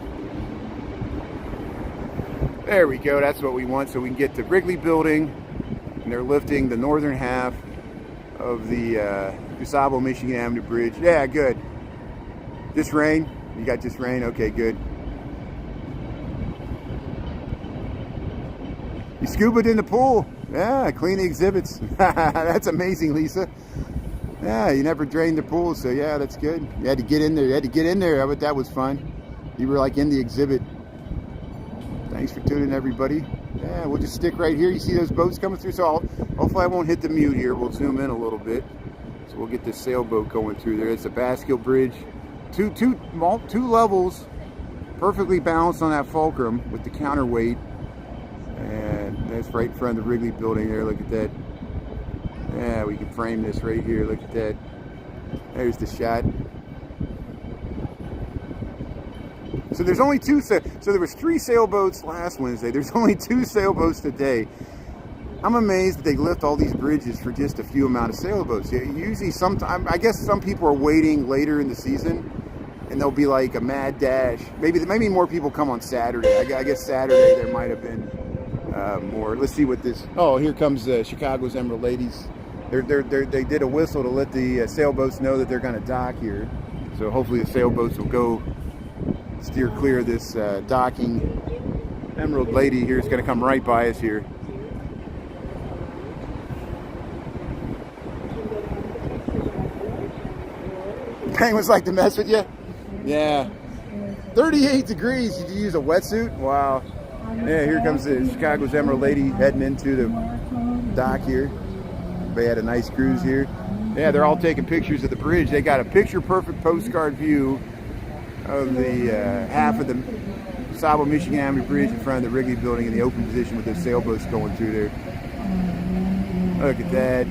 There we go. That's what we want. So we can get the Wrigley building, and they're lifting the northern half of the DeSable Michigan Avenue Bridge. Yeah, good. Just rain. You got just rain. Okay, good. You scubaed in the pool. Yeah, clean the exhibits. That's amazing, Lisa. Yeah, you never drained the pool, so yeah, that's good. You had to get in there. You had to get in there. But that was fun. You were like in the exhibit. Thanks for tuning in, everybody. Yeah, we'll just stick right here. You see those boats coming through? So hopefully I won't hit the mute here. We'll zoom in a little bit. So we'll get this sailboat going through there. It's a Bascule bridge. Two levels, perfectly balanced on that fulcrum with the counterweight. And that's right in front of the Wrigley building there. Look at that. Yeah, we can frame this right here. Look at that. There's the shot. So there's only two. So there was 3 sailboats last Wednesday. There's only 2 sailboats today. I'm amazed that they lift all these bridges for just a few amount of sailboats. Usually, I guess some people are waiting later in the season, and there'll be like a mad dash. Maybe more people come on Saturday. I guess Saturday there might have been more. Let's see what this. Oh, here comes Chicago's Emerald Ladies. They did a whistle to let the sailboats know that they're going to dock here. So hopefully the sailboats will go steer clear of this docking. Emerald Lady here is going to come right by us here. Penguins like to mess with you? Yeah. 38 degrees. Did you use a wetsuit? Wow. Yeah, here comes the Chicago's Emerald Lady heading into the dock here. They had a nice cruise here. Yeah, they're all taking pictures of the bridge. They got a picture-perfect postcard view of the half of the DeSable Michigan Avenue Bridge in front of the Wrigley building in the open position with those sailboats going through there. Look at that.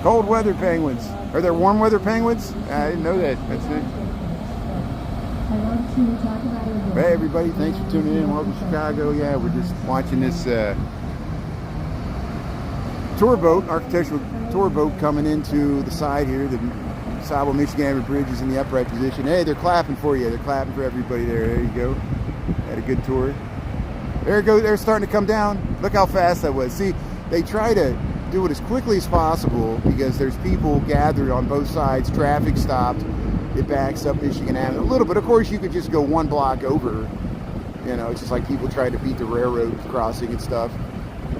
Cold weather penguins. Are there warm weather penguins? I didn't know that. That's it. Hey everybody, thanks for tuning in. Welcome to Chicago. Yeah, we're just watching this tour boat, architectural tour boat coming into the side here. The DeSable Michigan Avenue Bridge is in the upright position. Hey, they're clapping for you. They're clapping for everybody there. There you go. Had a good tour. There it goes. They're starting to come down. Look how fast that was. See, they try to do it as quickly as possible because there's people gathered on both sides. Traffic stopped. it backs up Michigan Avenue a little bit. Of course, you could just go one block over. You know, it's just like people try to beat the railroad crossing and stuff.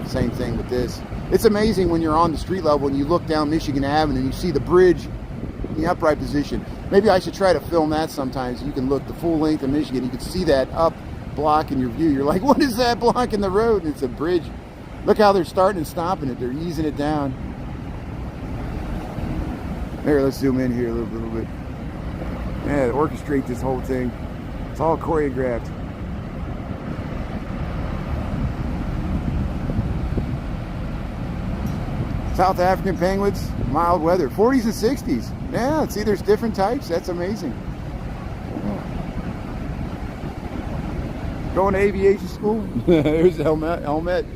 Same thing with this. It's amazing when you're on the street level and you look down Michigan Avenue and you see the bridge in the upright position. Maybe I should try to film that sometimes. You can look the full length of Michigan. You can see that up block in your view. You're like, what is that blocking the road? And it's a bridge. Look how they're starting and stopping it. They're easing it down. There, let's zoom in here a little bit. Yeah, orchestrate this whole thing. It's all choreographed. South African penguins, mild weather, 40s and 60s. Yeah, see, there's different types. That's amazing. Yeah. Going to aviation school? There's Helmet. Olmet.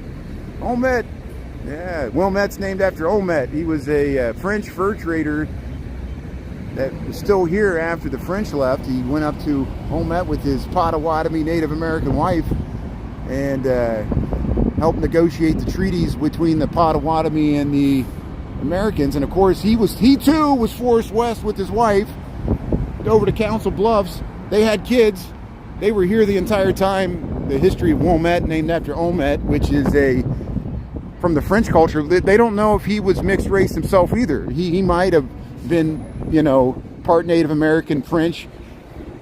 Yeah, Wilmette's named after Olmet. He was a French fur trader that was still here after the French left. He went up to Olmet with his Potawatomi Native American wife and helped negotiate the treaties between the Potawatomi and the Americans. And of course, he too was forced west with his wife over to Council Bluffs. They had kids. They were here the entire time. The history of Wilmette, named after Olmet, which is from the French culture. They don't know if he was mixed race himself either. He might have been, you know, part Native American, French.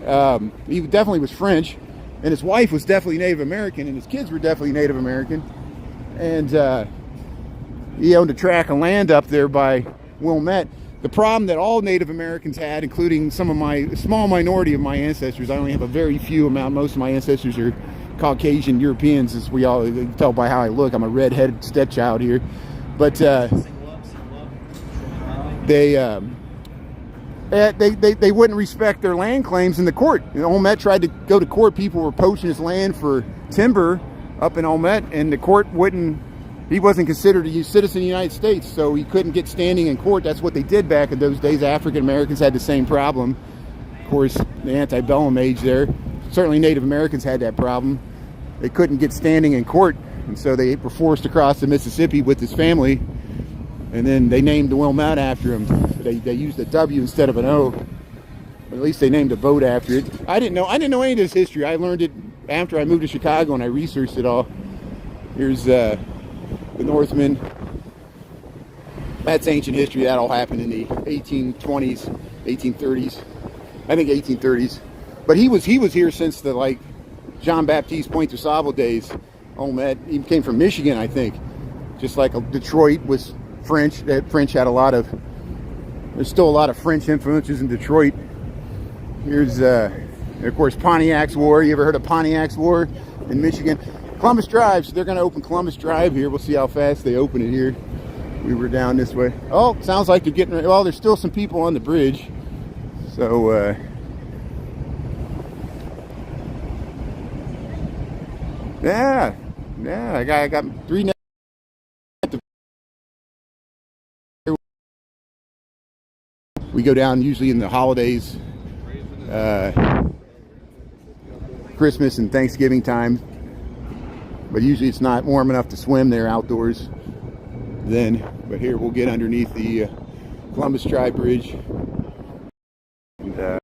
He definitely was French. And his wife was definitely Native American, and his kids were definitely Native American. And he owned a tract of land up there by Wilmette. The problem that all Native Americans had, including some of a small minority of my ancestors, I only have a very few amount, most of my ancestors are Caucasian Europeans, as we all tell by how I look. I'm a redheaded stepchild here. But they wouldn't respect their land claims in the court. You know, Olmet tried to go to court. People were poaching his land for timber up in Olmet, and the court wouldn't. He wasn't considered a citizen of the United States, so he couldn't get standing in court. That's what they did back in those days. African Americans had the same problem. Of course, the antebellum age there. Certainly Native Americans had that problem. They couldn't get standing in court, and so they were forced to cross the Mississippi with his family. And then they named the Wilmette after him. They used a W instead of an O. At least they named a boat after it. I didn't know any of this history. I learned it after I moved to Chicago and I researched it all. Here's the Northmen. That's ancient history. That all happened in the 1820s, 1830s. I think 1830s. But he was here since the Jean Baptiste Pointe du Sable days. Olmet. He came from Michigan, I think. Just like Detroit was French. French had there's still a lot of French influences in Detroit. Here's, of course, Pontiac's War. You ever heard of Pontiac's War in Michigan? Columbus Drive. So they're going to open Columbus Drive here. We'll see how fast they open it here. We were down this way. Oh, sounds like they're getting ready. Well, there's still some people on the bridge. So, yeah. I got 3 now. We go down usually in the holidays, Christmas and Thanksgiving time, but usually it's not warm enough to swim there outdoors then. But here we'll get underneath the Columbus Drive Bridge. And,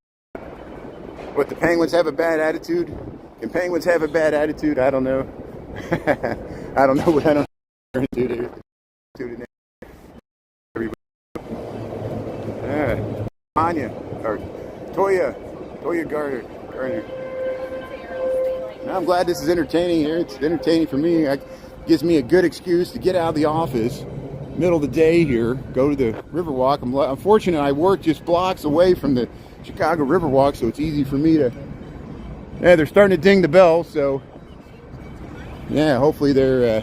but the penguins have a bad attitude. Can penguins have a bad attitude? I don't know. I don't know what I don't know. Anya or Toya Garner. Now, I'm glad this is entertaining here. It's entertaining for me. It gives me a good excuse to get out of the office, middle of the day here, go to the Riverwalk. I'm fortunate I work just blocks away from the Chicago Riverwalk, so it's easy for me to. Yeah, they're starting to ding the bell, so yeah, hopefully they're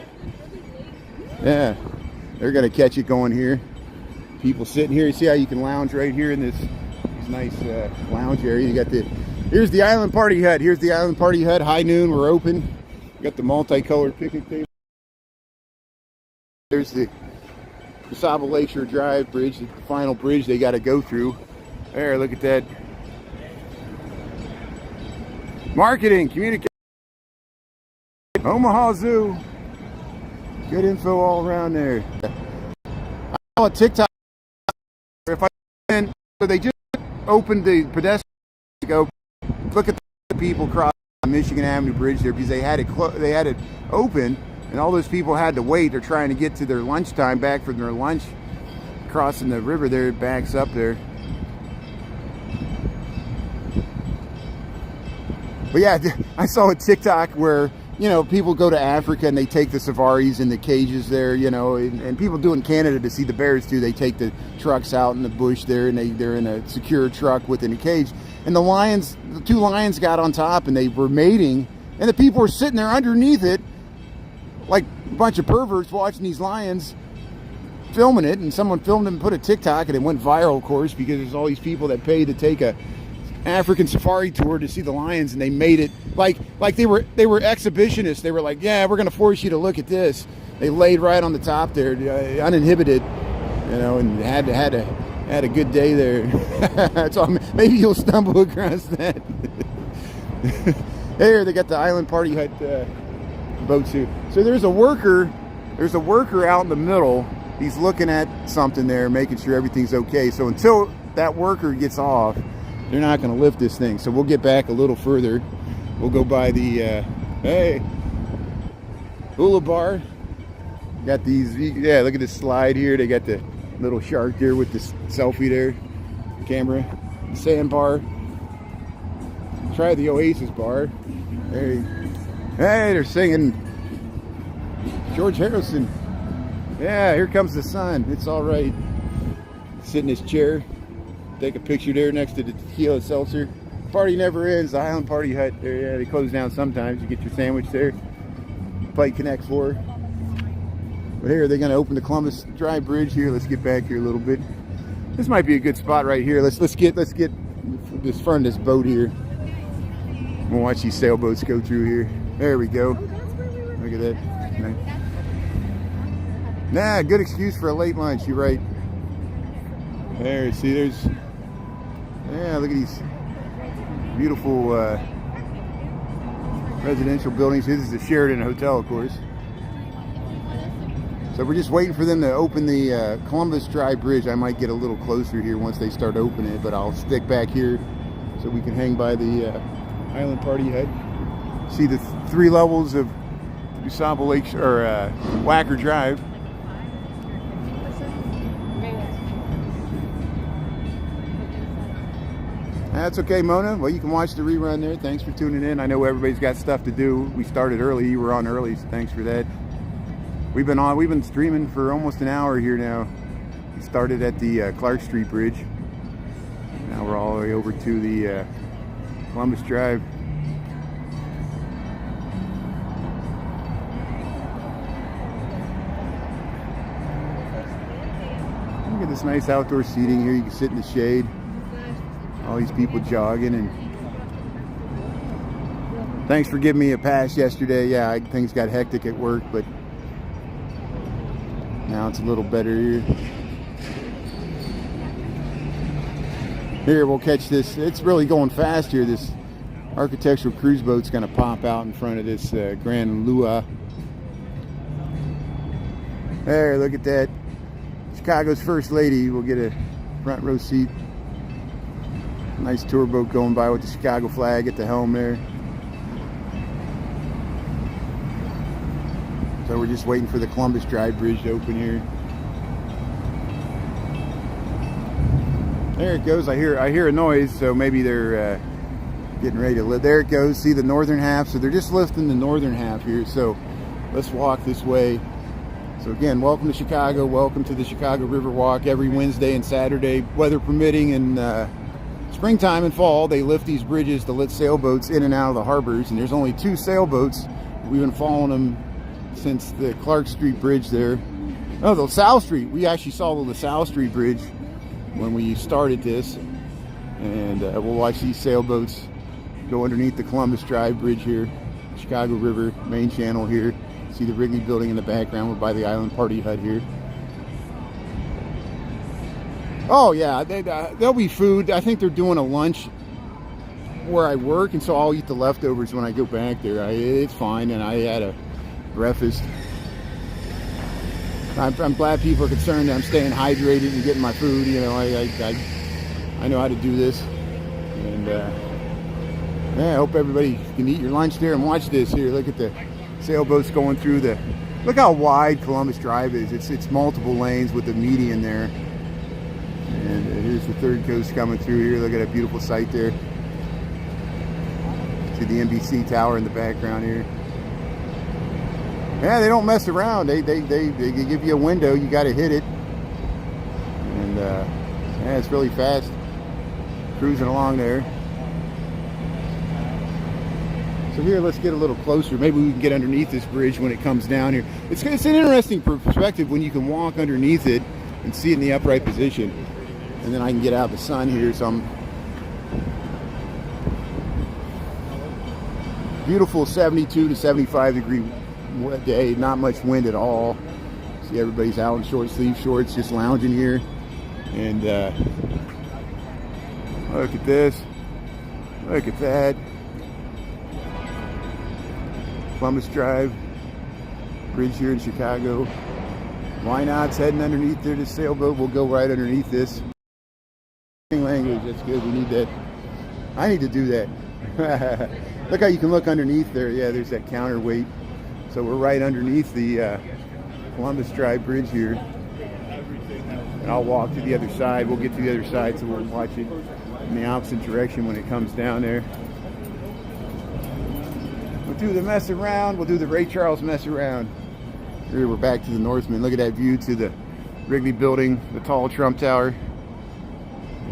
gonna catch it going here. People sitting here. You see how you can lounge right here in this nice lounge area. You got here's the Island Party Hut. Here's the Island Party Hut. High noon, we're open. You got the multicolored picnic table. There's the Sable Lakeshore Drive Bridge, the final bridge they got to go through. There, look at that. Marketing, communication. Omaha Zoo. Good info all around there. I know on TikTok. If I so they just opened the pedestrians to go look at the people crossing Michigan Avenue Bridge there, because they had it open, and all those people had to wait. They're trying to get to their lunchtime, back from their lunch, crossing the river there. It backs up there. But yeah, I saw a TikTok where, you know, people go to Africa and they take the safaris in the cages there, you know, and people do in Canada to see the bears too. They take the trucks out in the bush there, and they're in a secure truck within a cage. And the two lions got on top and they were mating, and the people were sitting there underneath it like a bunch of perverts watching these lions, filming it. And someone filmed it and put a TikTok, and it went viral, of course, because there's all these people that pay to take a African safari tour to see the lions, and they made it like they were exhibitionists. They were like, yeah, we're gonna force you to look at this. They laid right on the top there, uninhibited, you know, and had a good day there. So maybe you'll stumble across that. There, they got the island party hut boats here. So there's a worker out in the middle. He's looking at something there, making sure everything's okay. So until that worker gets off, they're not going to lift this thing. So we'll get back a little further. We'll go by the hey, hula bar. Got these, yeah, look at this slide here. They got the little shark there with this selfie there, camera, sandbar. Try the Oasis bar. Hey, they're singing George Harrison. Yeah, here comes the sun. It's all right. Sit in his chair. Take a picture there next to the tequila seltzer. Party never ends. The Island Party Hut there. Yeah, they close down sometimes. You get your sandwich there. Play Connect 4. But here they're going to open the Columbus Dry Bridge here. Let's get back here a little bit. This might be a good spot right here. Let's get this front of this boat here. We'll watch these sailboats go through here. There we go. Look at that. Nah, good excuse for a late lunch. You're right. There, see, there's. Yeah, look at these beautiful residential buildings. This is the Sheraton Hotel, of course. So we're just waiting for them to open the Columbus Dry Bridge. I might get a little closer here once they start opening it, but I'll stick back here so we can hang by the Island Party Hut. See the 3 levels of USABA Lake, or Wacker Drive. That's okay, Mona. Well, you can watch the rerun there. Thanks for tuning in. I know everybody's got stuff to do. We started early. You were on early, so thanks for that. We've been streaming for almost an hour here now. We started at the Clark Street Bridge. Now we're all the way over to the Columbus Drive. Look at this nice outdoor seating here. You can sit in the shade. All these people jogging, and thanks for giving me a pass yesterday. Yeah, things got hectic at work, but now it's a little better here. Here, we'll catch this. It's really going fast here. This architectural cruise boat's going to pop out in front of this Grand Lua. There, look at that. Chicago's First Lady will get a front row seat. Nice tour boat going by with the Chicago flag at the helm there. So we're just waiting for the Columbus Dry Bridge to open here. There it goes. I hear a noise, so maybe they're getting ready to lift. There it goes. See the northern half. So they're just lifting the northern half here. So let's walk this way. So again, welcome to Chicago. Welcome to the Chicago Riverwalk. Every Wednesday and Saturday, weather permitting, and springtime and fall, they lift these bridges to let sailboats in and out of the harbors. And there's only 2 sailboats. We've been following them since the Clark Street Bridge there. Oh, the LaSalle Street. We actually saw the LaSalle Street Bridge when we started this. And we'll watch these sailboats go underneath the Columbus Drive Bridge here. Chicago River, main channel here. See the Wrigley building in the background. We're by the Island Party Hut here. Oh yeah, there'll be food. I think they're doing a lunch where I work, and so I'll eat the leftovers when I go back there. It's fine, and I had a breakfast. I'm glad people are concerned that I'm staying hydrated and getting my food. You know, I know how to do this. And yeah, I hope everybody can eat your lunch there and watch this here. Look at the sailboats going through the, look how wide Columbus Drive is. It's multiple lanes with the median there. And here's the third coast coming through here. Look at that beautiful sight there. See the NBC tower in the background here. Yeah, they don't mess around. They give you a window, you got to hit it. And yeah, it's really fast. Cruising along there. So here, let's get a little closer. Maybe we can get underneath this bridge when it comes down here. It's an interesting perspective when you can walk underneath it and see it in the upright position. And then I can get out the sun here. Some beautiful 72 to 75 degree day. Not much wind at all. See, everybody's out in short sleeve shorts, just lounging here. And look at this. Look at that. Columbus Drive bridge here in Chicago. Why not? It's heading underneath there. This sailboat will go right underneath this. Language, that's good. We need that. I need to do that. Look how you can look underneath there. Yeah, there's that counterweight. So we're right underneath the Columbus Drive bridge here. And I'll walk to the other side. We'll get to the other side, so we'll watch it in the opposite direction when it comes down there. We'll do the mess around. We'll do the Ray Charles mess around. Here we're back to the Northman. Look at that view to the Wrigley building, the tall Trump Tower.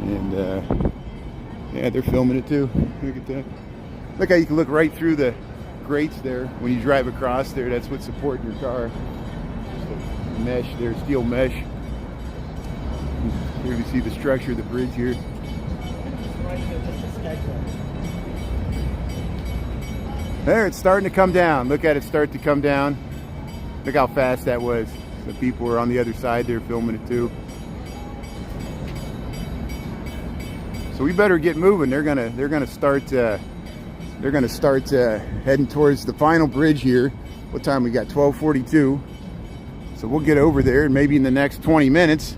And yeah, they're filming it too. Look at that. Look how you can look right through the grates there when you drive across there. That's what's supporting your car. Just a mesh there, steel mesh. Here you see the structure of the bridge here. There, it's starting to come down. Look at it start to come down. Look how fast that was. The people were on the other side there filming it too. So we better get moving. They're gonna start heading towards the final bridge here. What time we got? 12:42. So we'll get over there, and maybe in the next 20 minutes,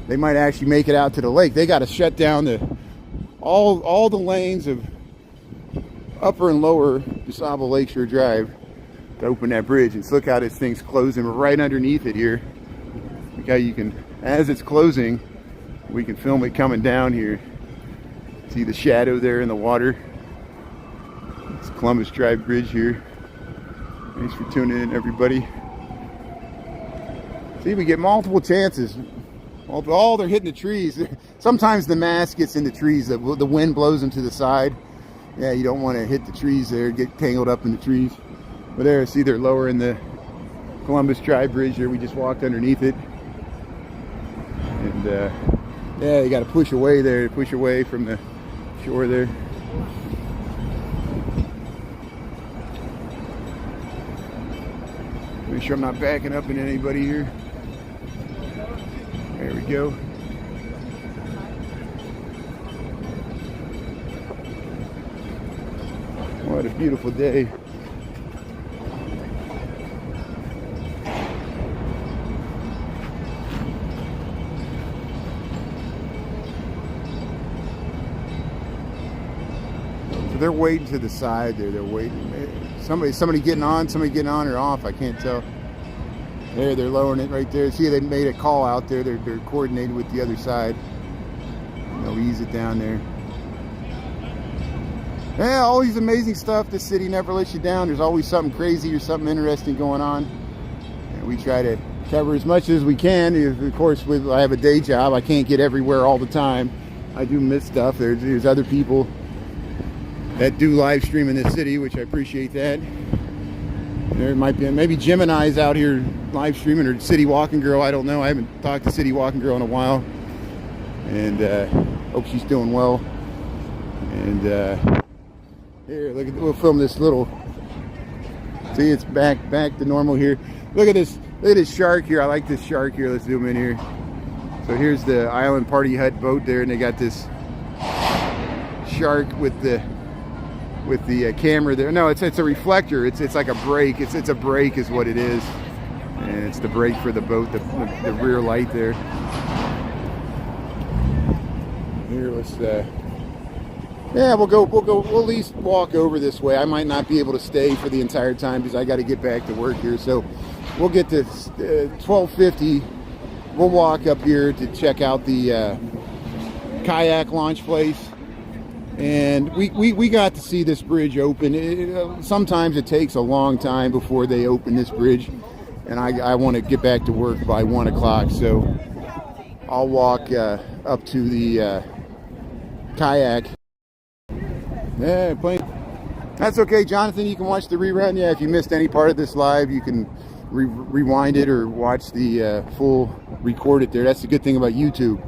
they might actually make it out to the lake. They got to shut down all the lanes of upper and lower DuSable Lakeshore Drive to open that bridge. And look how this thing's closing. We're right underneath it here. Look how you can, as it's closing, we can film it coming down here. See the shadow there in the water. It's Columbus Drive Bridge here. Thanks for tuning in, everybody. See, we get multiple chances. Oh, they're hitting the trees. Sometimes the mast gets in the trees. The wind blows them to the side. Yeah, you don't want to hit the trees there, get tangled up in the trees. But there, see, they're lowering the Columbus Drive Bridge here. We just walked underneath it. And yeah, you got to push away there, push away from the shore there. Make sure I'm not backing up into anybody here. There we go. What a beautiful day. They're waiting to the side there. They're waiting. Somebody getting on or off. I can't tell. There, they're lowering it right there. See, they made a call out there. They're coordinated with the other side. They'll ease it down there. Yeah, all these amazing stuff. This city never lets you down. There's always something crazy or something interesting going on. And we try to cover as much as we can. Of course, I have a day job. I can't get everywhere all the time. I do miss stuff. There's other people that do live stream in this city, which I appreciate that. There might be, maybe Gemini's out here live streaming, or City Walking Girl, I don't know. I haven't talked to City Walking Girl in a while. And hope she's doing well. And here, look at, we'll film this little, see, it's back to normal here. Look at this shark here. I like this shark here. Let's zoom in here. So here's the Island Party Hut boat there, and they got this shark with the camera there. No, it's a reflector. It's like a brake. It's a brake is what it is, and it's the brake for the boat. The rear light there. Here, let's yeah, we'll at least walk over this way. I might not be able to stay for the entire time because I got to get back to work here. So we'll get to 12:50. We'll walk up here to check out the kayak launch place. And we got to see this bridge open. Sometimes it takes a long time before they open this bridge. And I want to get back to work by 1 o'clock. So I'll walk up to the kayak. Yeah, playing. That's okay, Jonathan. You can watch the rerun. Yeah, if you missed any part of this live, you can rewind it or watch the full record it there. That's the good thing about YouTube.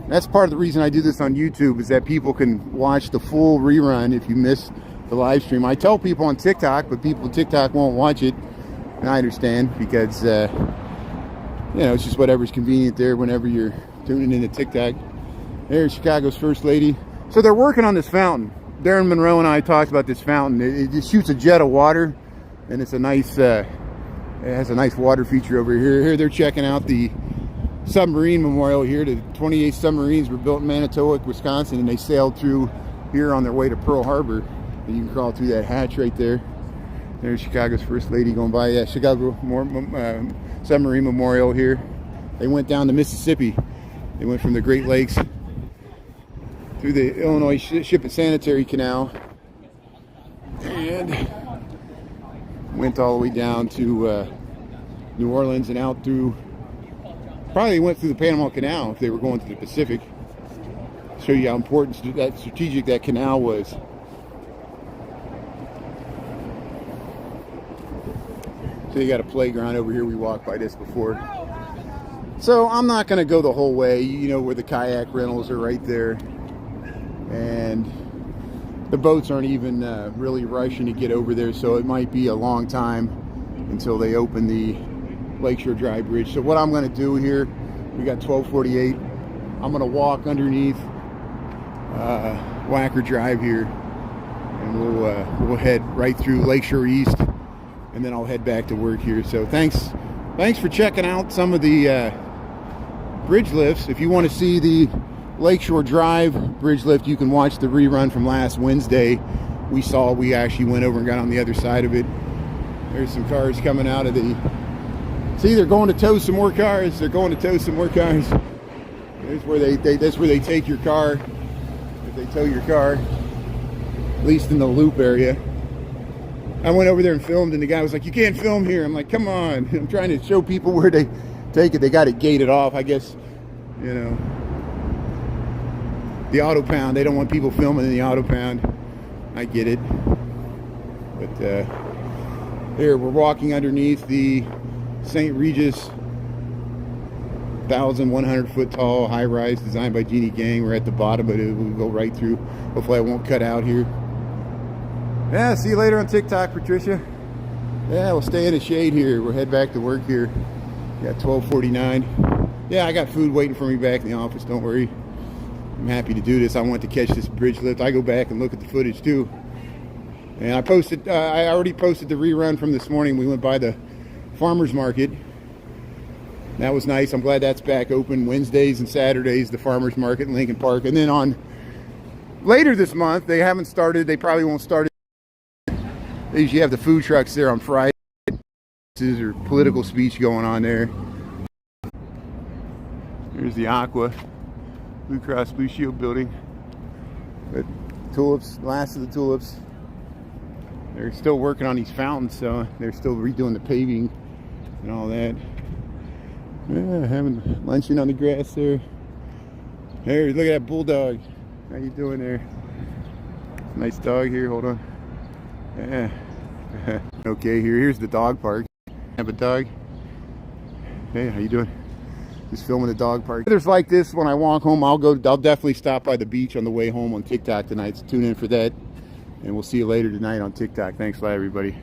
That's part of the reason I do this on YouTube, is that people can watch the full rerun if you miss the live stream. I tell people on TikTok, but people on TikTok won't watch it. And I understand, because you know, it's just whatever's convenient there whenever you're tuning into TikTok. There's Chicago's First Lady. So they're working on this fountain. Darren Monroe and I talked about this fountain. It just shoots a jet of water, and it's a nice, it has a nice water feature over here. Here they're checking out the submarine memorial here. The 28 submarines were built in Manitowoc, Wisconsin, and they sailed through here on their way to Pearl Harbor. And you can crawl through that hatch right there. There's Chicago's First Lady going by. Yeah, Chicago submarine memorial here. They went down the Mississippi. They went from the Great Lakes through the Illinois Ship and Sanitary Canal and went all the way down to New Orleans and out through, probably went through the Panama Canal if they were going to the Pacific. Show you how important that strategic that canal was. So you got a playground over here. We walked by this before. So I'm not going to go the whole way, you know, where the kayak rentals are right there. And the boats aren't even really rushing to get over there, so it might be a long time until they open the Lakeshore Drive Bridge. So what I'm going to do here, we got 12:48. I'm going to walk underneath Wacker Drive here, and we'll head right through Lakeshore East, and then I'll head back to work here. So thanks for checking out some of the bridge lifts. If you want to see the Lakeshore Drive bridge lift, you can watch the rerun from last Wednesday. We actually went over and got on the other side of it. There's some cars coming out of the, see, they're going to tow some more cars. They're going to tow some more cars. There's where that's where they take your car. If they tow your car, at least in the loop area. I went over there and filmed, and the guy was like, "You can't film here." I'm like, "Come on." I'm trying to show people where they take it. They got it gated off, I guess, you know. The auto pound, they don't want people filming in the auto pound. I get it. But here we're walking underneath the St. Regis 1,100 foot tall high rise designed by Jeannie Gang. We're at the bottom, but we'll go right through. Hopefully I won't cut out here. Yeah, see you later on TikTok, Patricia. Yeah, we'll stay in the shade here. We'll head back to work here. Got 12:49. Yeah, I got food waiting for me back in the office, don't worry. I'm happy to do this. I want to catch this bridge lift. I go back and look at the footage too. And I already posted the rerun from this morning. We went by the farmer's market. That was nice. I'm glad that's back open Wednesdays and Saturdays, the farmer's market in Lincoln Park. And then on later this month, they haven't started. They probably won't start. They usually have the food trucks there on Friday. Or political speech going on there. Here's the Aqua Blue Cross Blue Shield building. But tulips, last of the tulips. They're still working on these fountains, so they're still redoing the paving and all that. Yeah, having luncheon on the grass there. Hey, look at that bulldog. How you doing there? Nice dog here. Hold on. Yeah. Okay, here's the dog park. Have a dog. Hey, how you doing? Just filming the dog park. There's like this when I walk home. I'll definitely stop by the beach on the way home on TikTok tonight. So tune in for that, and we'll see you later tonight on TikTok. Thanks a lot, everybody.